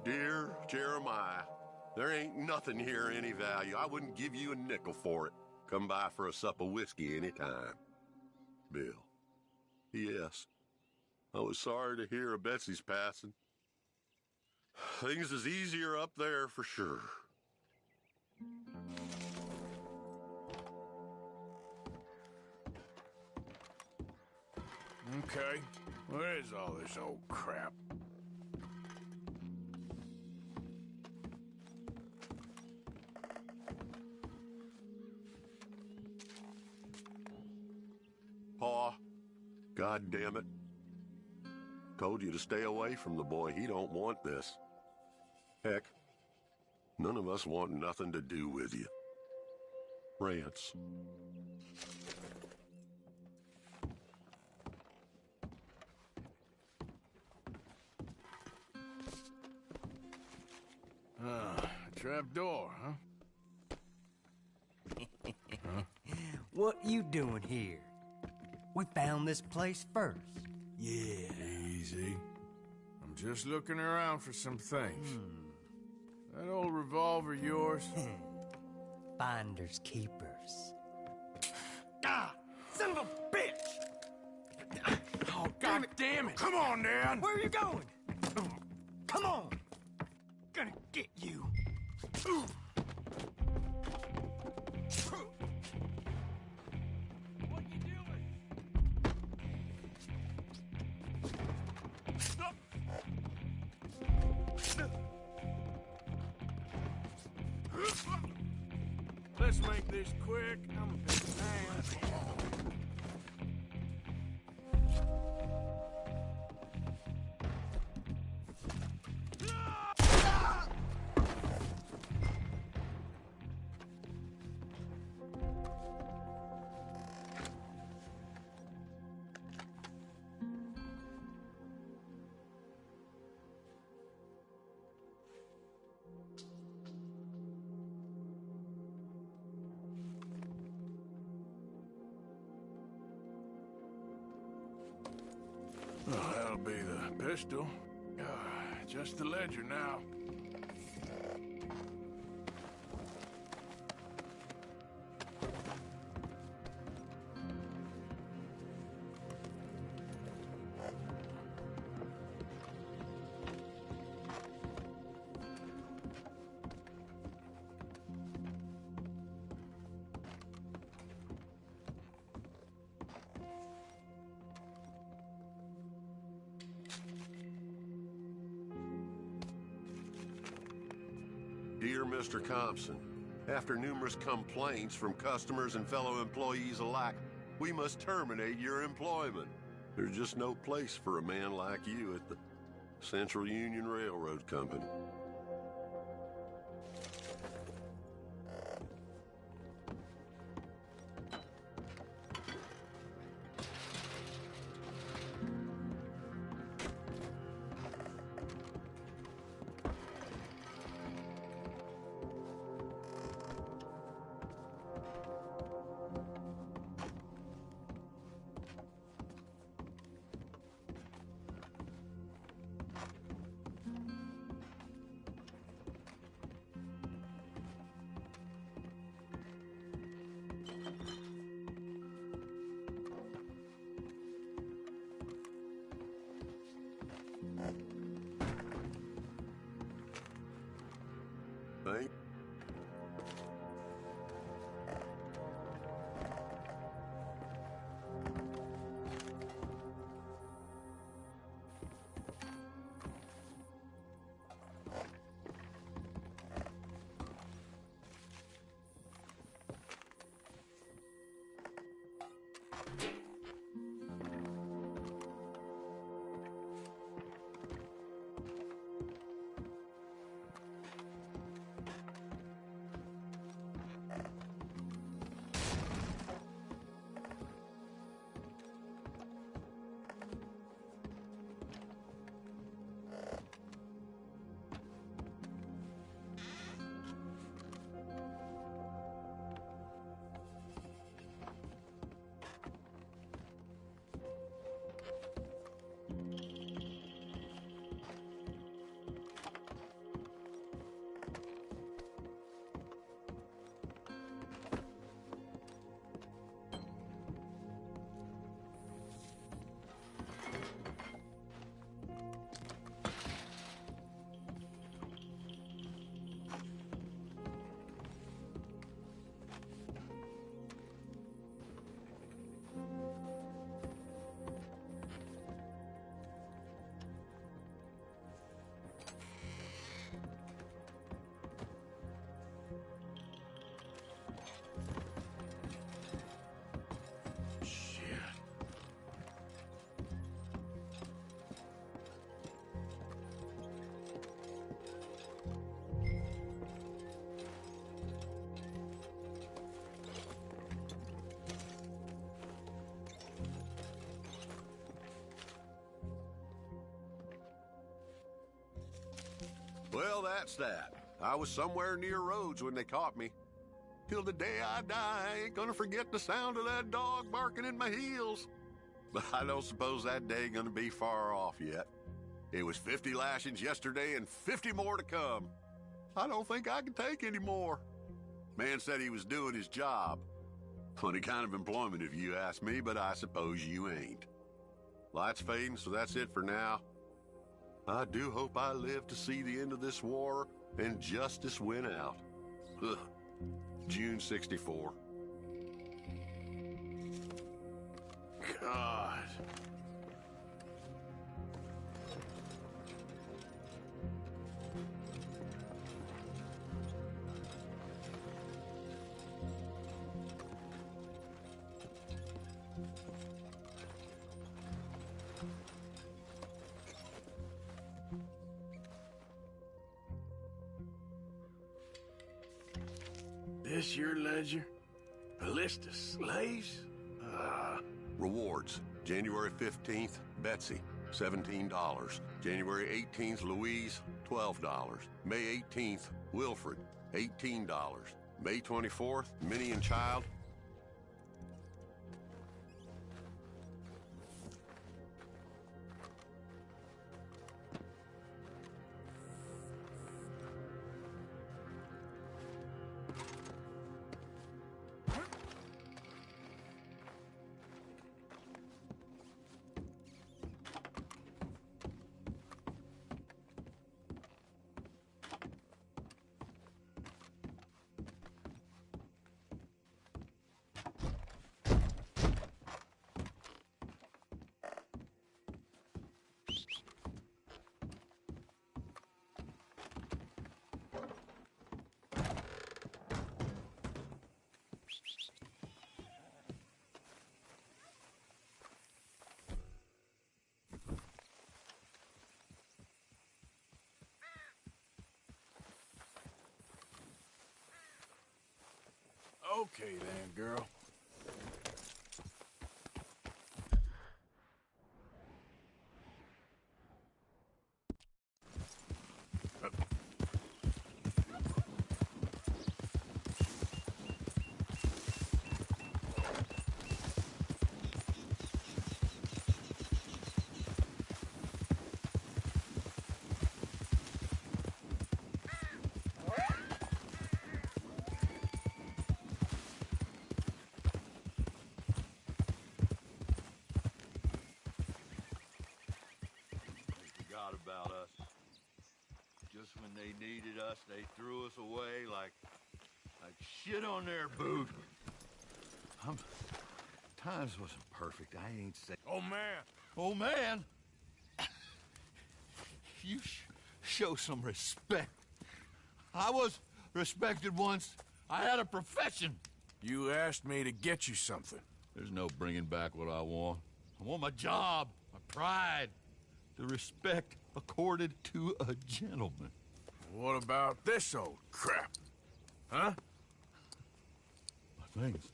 Dear Jeremiah, there ain't nothing here any value. I wouldn't give you a nickel for it. Come by for a sup of whiskey anytime. Bill. Yes. I was sorry to hear of Betsy's passing. Things is easier up there for sure. Okay. What is all this old crap? Pa, God damn it. Told you to stay away from the boy. He don't want this. Heck, none of us want nothing to do with you. Rance. Trap door, huh? What you doing here? We found this place first. Yeah. Easy. I'm just looking around for some things. That old revolver yours? Finders keepers. Ah! Son of a bitch! Oh, God damn it! Come on, Dan! Where are you going? Come on! Gonna get you. Let's make this quick. I'm a big man. Well, that'll be the pistol. Just the ledger now. Dear Mr. Compson, after numerous complaints from customers and fellow employees alike, we must terminate your employment. There's just no place for a man like you at the Central Union Railroad Company. Thank Well, that's that. I was somewhere near Rhodes when they caught me. Till the day I die, I ain't gonna forget the sound of that dog barking in my heels. But I don't suppose that day gonna be far off yet. It was 50 lashings yesterday and 50 more to come. I don't think I can take any more. Man said he was doing his job. Funny kind of employment if you ask me, but I suppose you ain't. Light's fading, so that's it for now. I do hope I live to see the end of this war and justice win out. Ugh. June 64. God. This your ledger? A list of slaves? Rewards. January 15th, Betsy, $17. January 18th, Louise, $12. May 18th, Wilfred, $18. May 24th, Minnie and Child, Okay then, girl. Forgot about us. Just when they needed us, they threw us away like shit on their boot. Times wasn't perfect. I ain't saying. Oh man! Oh man! You show some respect. I was respected once. I had a profession. You asked me to get you something. There's no bringing back what I want. I want my job, my pride, the respect accorded to a gentleman. What about this old crap? Huh? My things.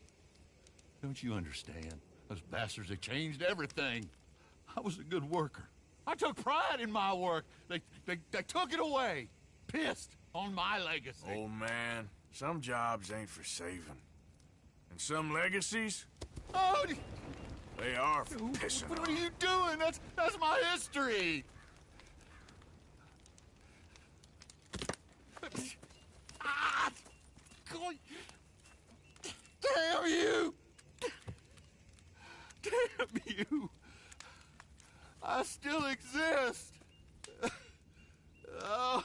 Don't you understand? Those bastards, they changed everything. I was a good worker. I took pride in my work. They took it away. Pissed on my legacy. Old man, some jobs ain't for saving. And some legacies, Oh, they are for pissing what on. are you doing? That's my history. Ah! Damn you! Damn you! I still exist. Oh.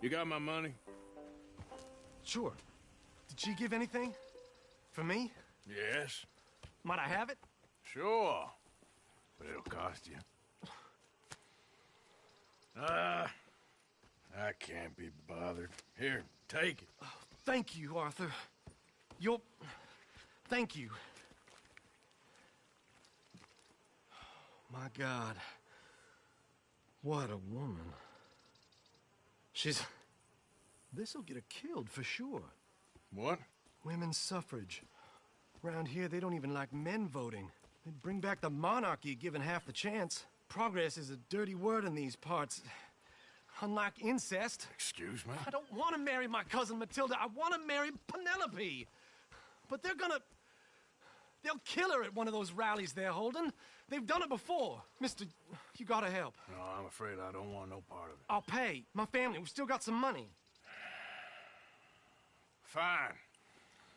You got my money? Sure. Did she give anything? For me? Yes. Might I have it? Sure. But it'll cost you. I can't be bothered. Here, take it. Oh, thank you, Arthur. Thank you. My God. What a woman. This'll get her killed for sure. What? Women's suffrage. Around here, they don't even like men voting. They'd bring back the monarchy given half the chance. Progress is a dirty word in these parts. Unlike incest. Excuse me? I don't want to marry my cousin Matilda. I want to marry Penelope. But they'll kill her at one of those rallies they're holding. They've done it before. Mister, you gotta help. No, I'm afraid I don't want no part of it. I'll pay. My family, we've still got some money. Fine.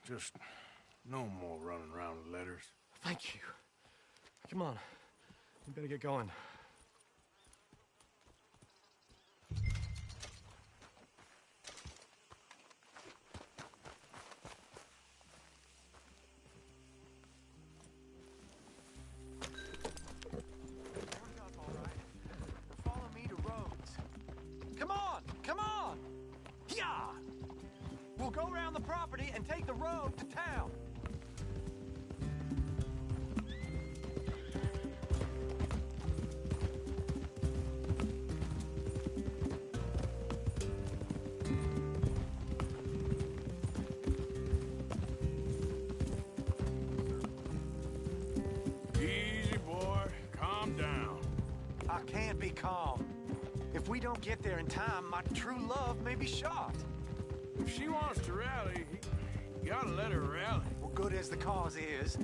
Just no more running around with letters. Thank you. Come on. We better get going. We'll go around the property and take the road to town. Easy, boy. Calm down. I can't be calm. If we don't get there in time, my true love may be shot. If she wants to rally, you gotta let her rally. Well, good as the cause is,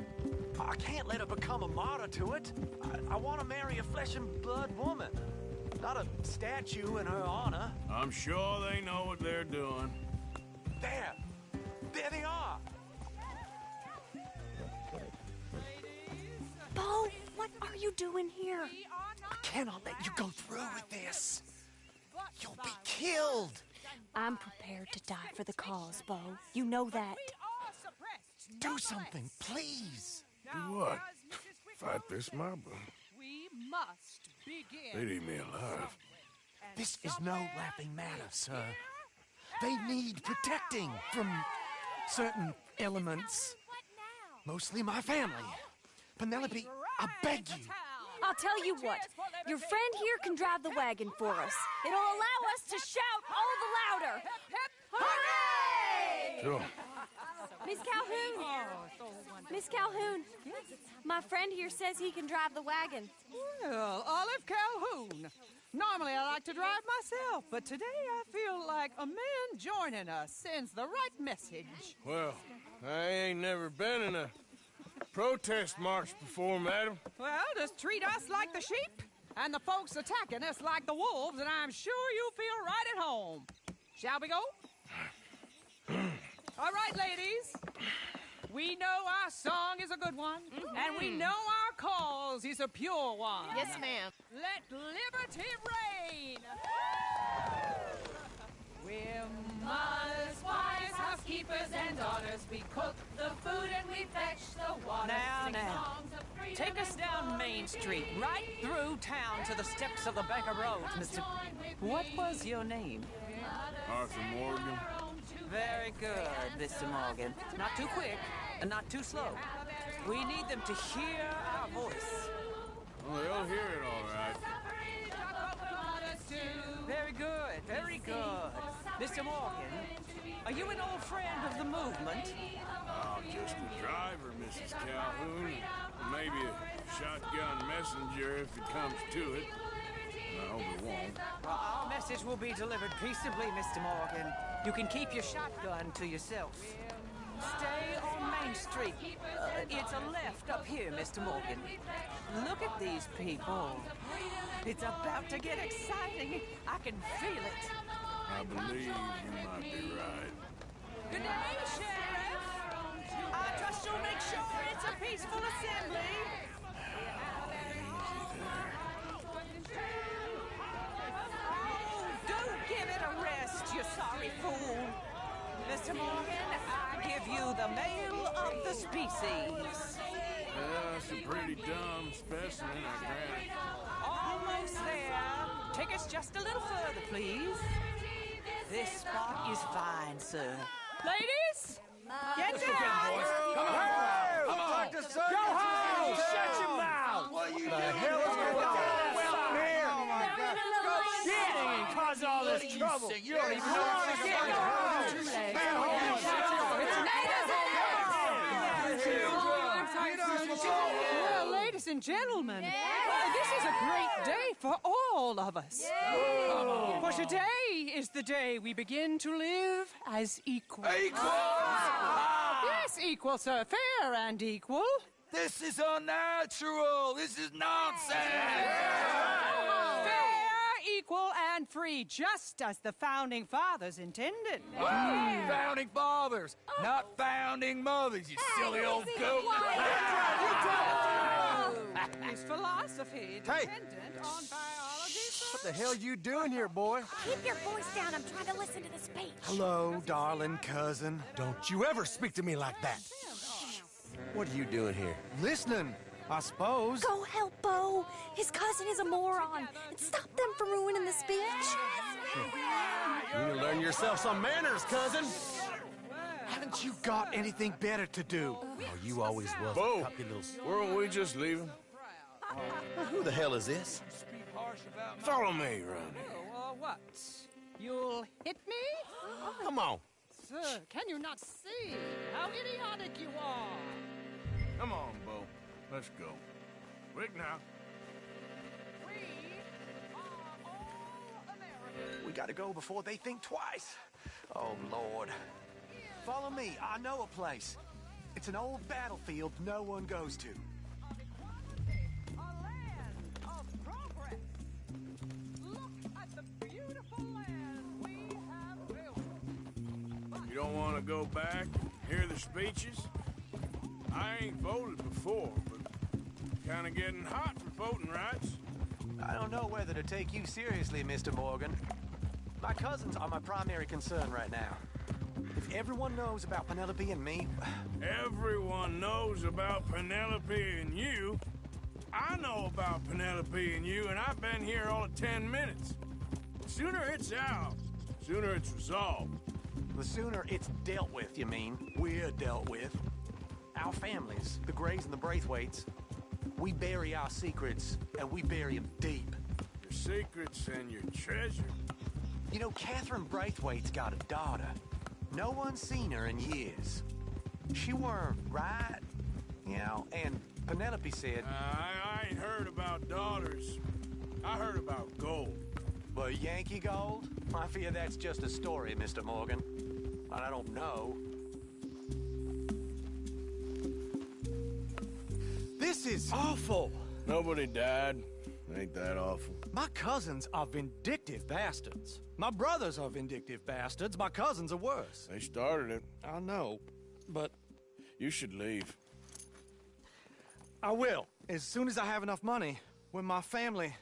I can't let her become a martyr to it. I want to marry a flesh and blood woman, not a statue in her honor. I'm sure they know what they're doing. There they are. Bo, what are you doing here? I cannot let you go through with this. You'll be killed. I'm prepared to die for the cause, Bo. You know that. Do something, please. Do what? Fight this mob? We must begin. They'd eat me alive. This is no laughing matter, sir. They need protecting from certain elements. Mostly my family. Penelope, I beg you. I'll tell you what. Your friend here can drive the wagon for us. It'll allow us to shout all the louder. Hooray! Sure. Miss Calhoun. Miss Calhoun. My friend here says he can drive the wagon. Well, Olive Calhoun. Normally I like to drive myself, but today I feel like a man joining us sends the right message. Well, I ain't never been in a protest march before, madam. Well, just treat us like the sheep, and the folks attacking us like the wolves, and I'm sure you feel right at home. Shall we go? All right, ladies. We know our song is a good one, and we know our cause is a pure one. Yes, ma'am. Let liberty reign. We're mothers, wives, housekeepers, and daughters. We cook the food and we fetch the water. Now. Take us down Main Street, right through town to the steps of the Banker Road, Mr. What was your name? Arthur Morgan. Very good, Mr. Morgan. Not too quick and not too slow. We need them to hear our voice. Well, they'll hear it all right. Very good, very good. Mr. Morgan, are you an old friend of the movement? Oh, just a driver, Mrs. Calhoun. Maybe a shotgun messenger if it comes to it. I hope it won't. Well, our message will be delivered peaceably, Mr. Morgan. You can keep your shotgun to yourself. Stay on Main Street. It's a left up here, Mr. Morgan. Look at these people. It's about to get exciting. I can feel it. I believe you might be right. Good day, Sheriff. I trust you'll make sure it's a peaceful assembly. Oh, do give it better rest, you sorry fool. Mr. Morgan, I give you the male of the species. That's a pretty dumb specimen, I grant. Almost there. Take us just a little further, please. This spot is fine, sir. Ladies, get down! Come on! Come on! Go home! Shut your mouth! What are you doing? The hell is going on here? Oh my God! Shit! And cause all this trouble. You don't even know what to get. Go home! Stay Well, ladies and gentlemen, this is a great day for all of us. For today is the day we begin to live as equals. Yes, equal, sir. Fair and equal. This is unnatural. This is nonsense. Fair, equal, and free, just as the Founding Fathers intended. Founding fathers, not founding mothers, you silly old goat. Is philosophy dependent on biology, sir? What the hell you doing here, boy? Keep your voice down. I'm trying to listen to the speech. Hello, darling cousin. Don't you ever speak to me like that. What are you doing here? Listening, I suppose. Go help Bo. His cousin is a moron. And stop them from ruining the speech. You need to learn yourself some manners, cousin. Haven't you got anything better to do? Oh, you always was Bo, a puppy little... weren't we just leaving? Who the hell is this? Follow me around here. What? You'll hit me? Come on. Sir, can you not see how idiotic you are? Come on, Bo. Let's go. Quick now. We gotta go before they think twice. Oh, Lord. Follow me. I know a place. It's an old battlefield no one goes to. You don't want to go back, hear the speeches? I ain't voted before, but kind of getting hot for voting rights. I don't know whether to take you seriously, Mr. Morgan. My cousins are my primary concern right now. If everyone knows about Penelope and me... Everyone knows about Penelope and you. I know about Penelope and you, and I've been here all of 10 minutes. The sooner it's out, the sooner it's resolved. The sooner it's dealt with, you mean? We're dealt with. Our families, the Grays and the Braithwaites, we bury our secrets, and we bury them deep. Your secrets and your treasure. You know, Catherine Braithwaite's got a daughter. No one's seen her in years. She weren't right, you know, and Penelope said... I ain't heard about daughters. I heard about gold. But Yankee gold? I fear that's just a story, Mr. Morgan. But I don't know. This is awful. Nobody died. Ain't that awful? My cousins are vindictive bastards. My brothers are vindictive bastards. My cousins are worse. They started it. I know, but... You should leave. I will, as soon as I have enough money. When my family...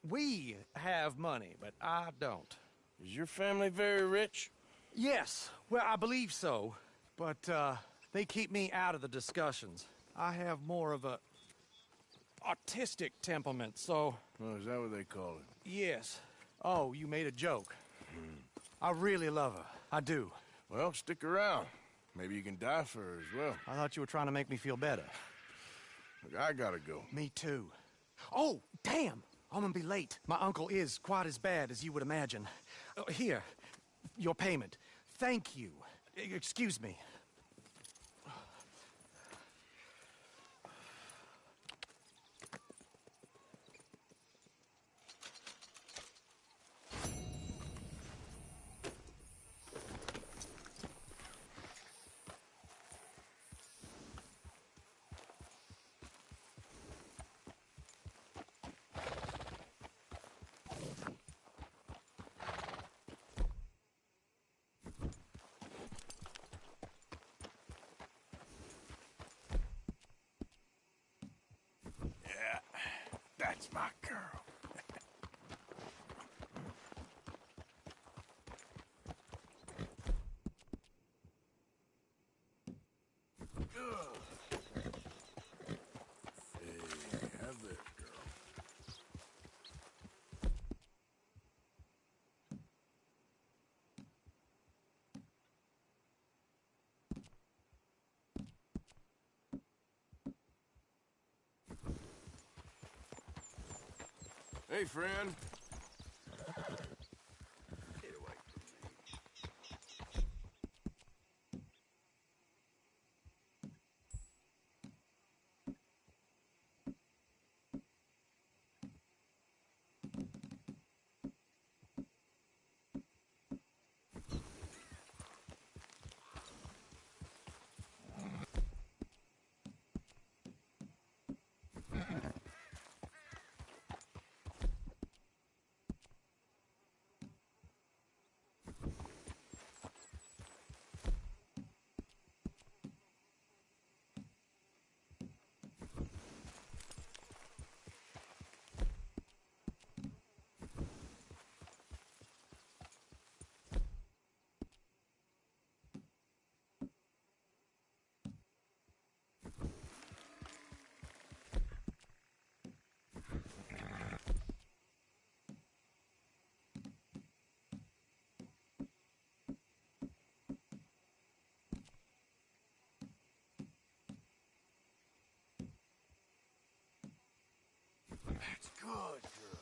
We have money, but I don't. Is your family very rich? Yes, well, I believe so. But, they keep me out of the discussions. I have more of a... artistic temperament, so... Oh, is that what they call it? Yes. Oh, you made a joke. I really love her. I do. Well, stick around. Maybe you can die for her as well. I thought you were trying to make me feel better. Look, I gotta go. Me too. Oh, damn! I'm gonna be late. My uncle is quite as bad as you would imagine. Here, your payment. Thank you. Excuse me. That's my girl. Have this, girl. Hey, friend. Get away from me. That's good, girl.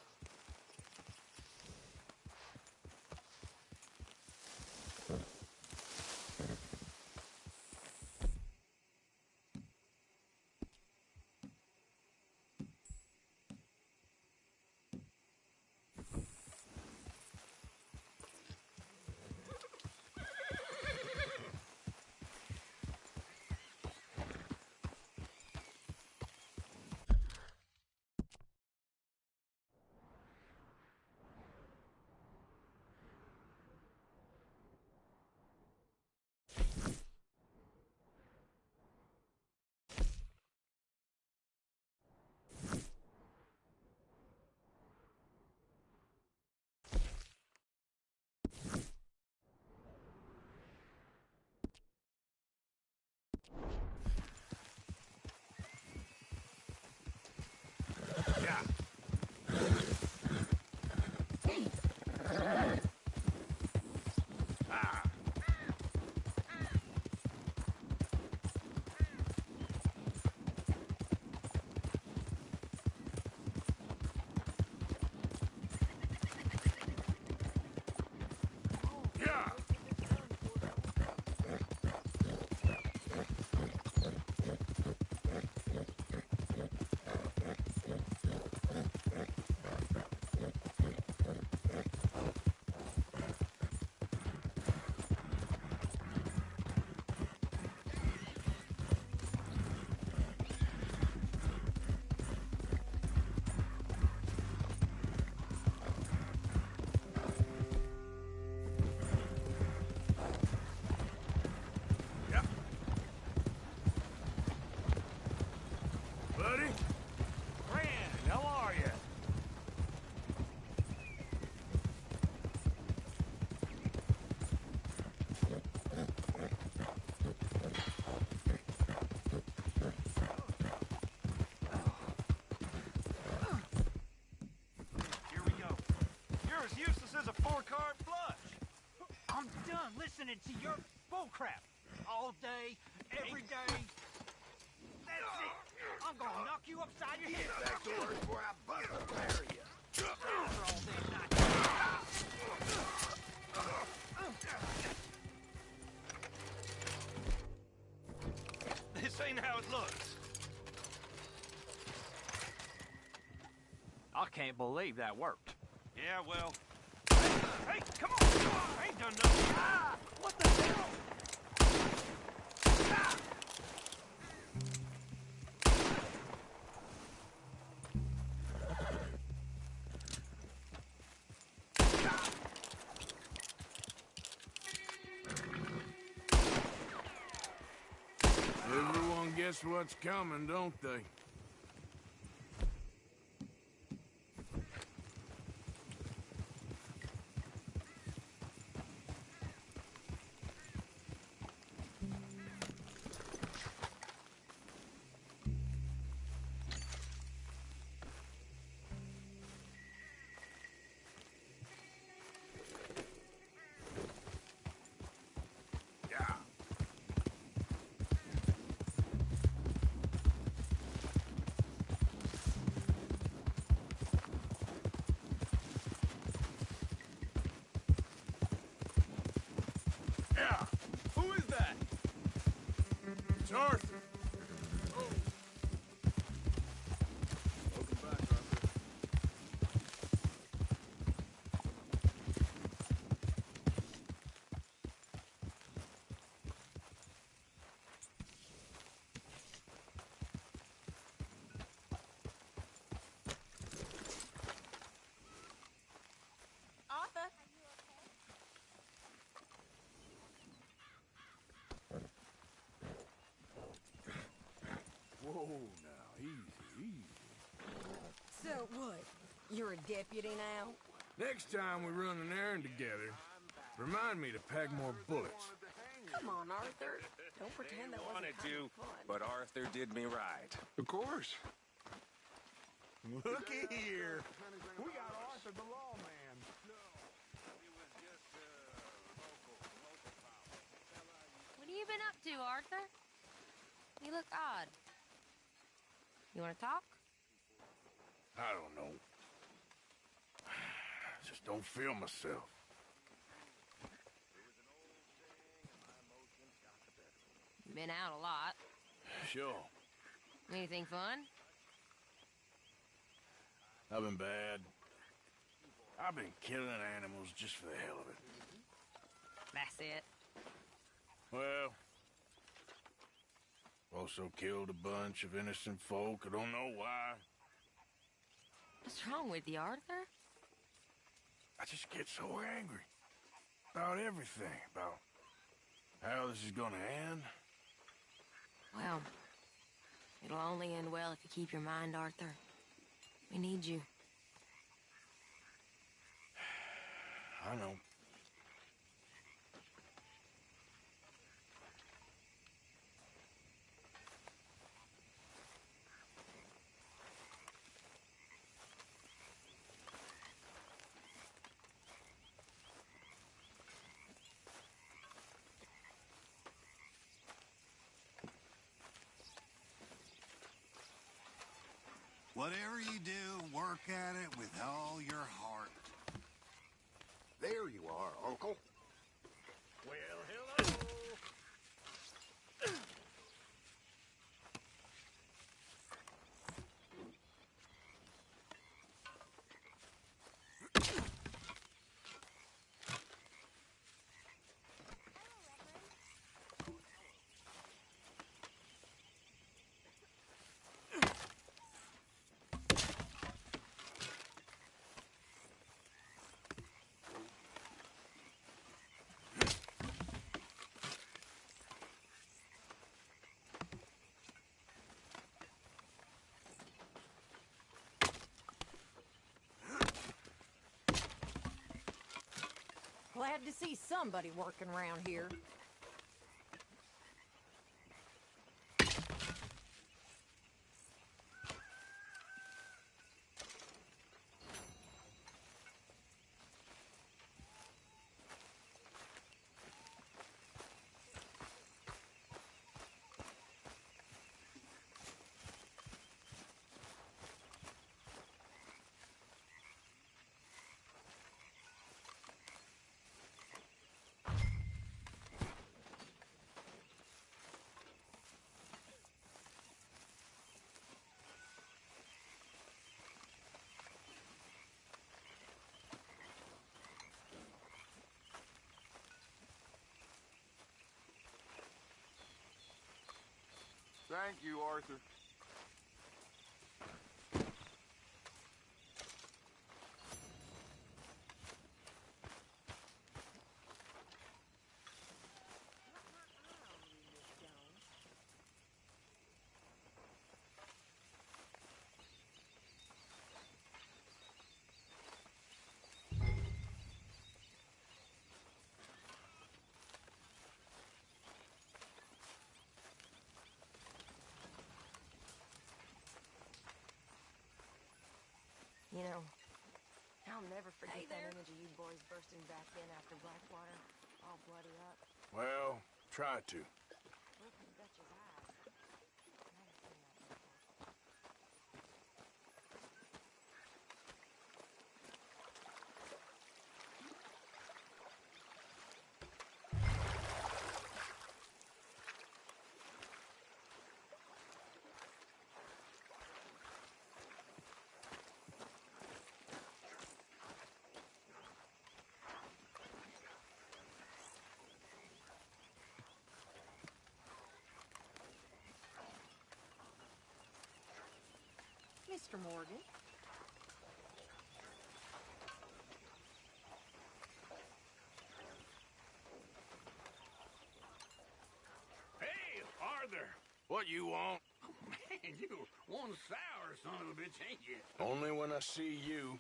listening to your bullcrap all day, every day. That's it. I'm gonna knock you upside your head. Back to work before I bust a pair of you. After all that night. This ain't how it looks. I can't believe that worked. Yeah, well... Hey, come on! I ain't done nothing. Ah! What the hell? Ah! Everyone guess what's coming, don't they? It's Arthur. Welcome back, Arthur. Arthur. Whoa, now, easy, easy. So what? You're a deputy now? Next time we run an errand together, remind me to pack more bullets. Come on, Arthur. Don't pretend that wasn't Wanted kind to, of fun. but Arthur did me right. Of course. Looky here. We got Arthur the lawman. What have you been up to, Arthur? You look odd. You want to talk? I don't know. Just don't feel myself. Been out a lot. Sure. Anything fun? I've been bad. I've been killing animals just for the hell of it. That's it. Well, also killed a bunch of innocent folk. I don't know why. What's wrong with you, Arthur? I just get so angry about everything, about how this is gonna end. Well, it'll only end well if you keep your mind, Arthur. We need you. I know. Whatever you do, work at it with all your heart. There you are, Uncle. Well, hello. Glad to see somebody working around here. Thank you, Arthur. You know, I'll never forget that image of you boys bursting back in after Blackwater, all bloody up. Well, try to. Open Dutch's eyes. Never seen that before. Mr. Morgan. Hey, Arthur! What you want? Man, you one sour son of a bitch, ain't you? Only when I see you.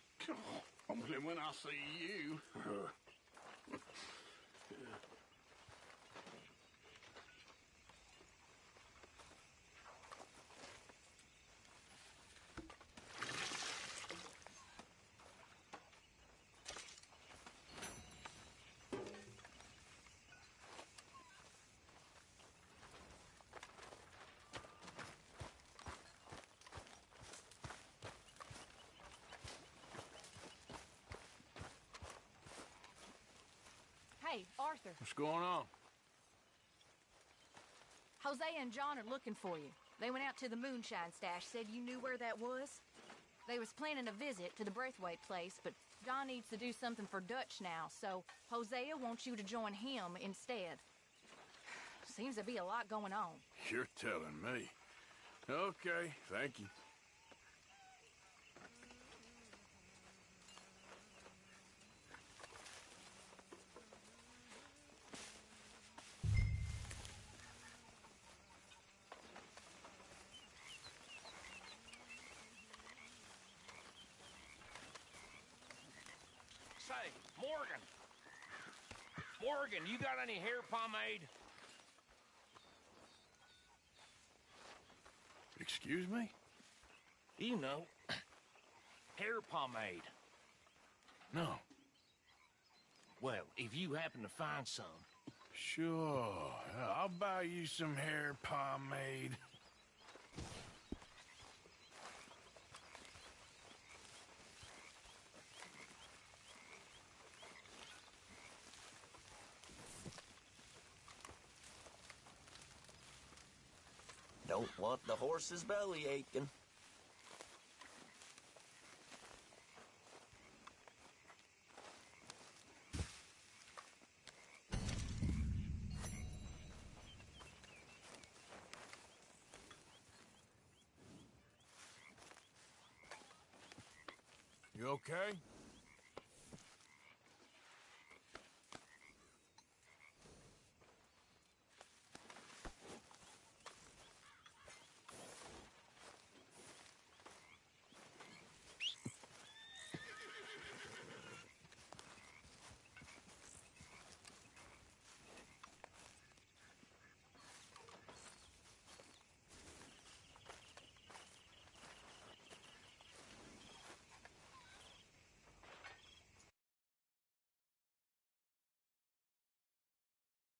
Only when I see you. Hey, Arthur. What's going on? Hosea and John are looking for you. They went out to the moonshine stash, said you knew where that was. They was planning a visit to the Braithwaite place, but John needs to do something for Dutch now, so Hosea wants you to join him instead. Seems to be a lot going on. You're telling me. Okay, thank you. Say, Morgan. Morgan, you got any hair pomade? Excuse me? You know, hair pomade. No. Well, if you happen to find some. Sure. I'll buy you some hair pomade. Don't want the horse's belly aching. You okay?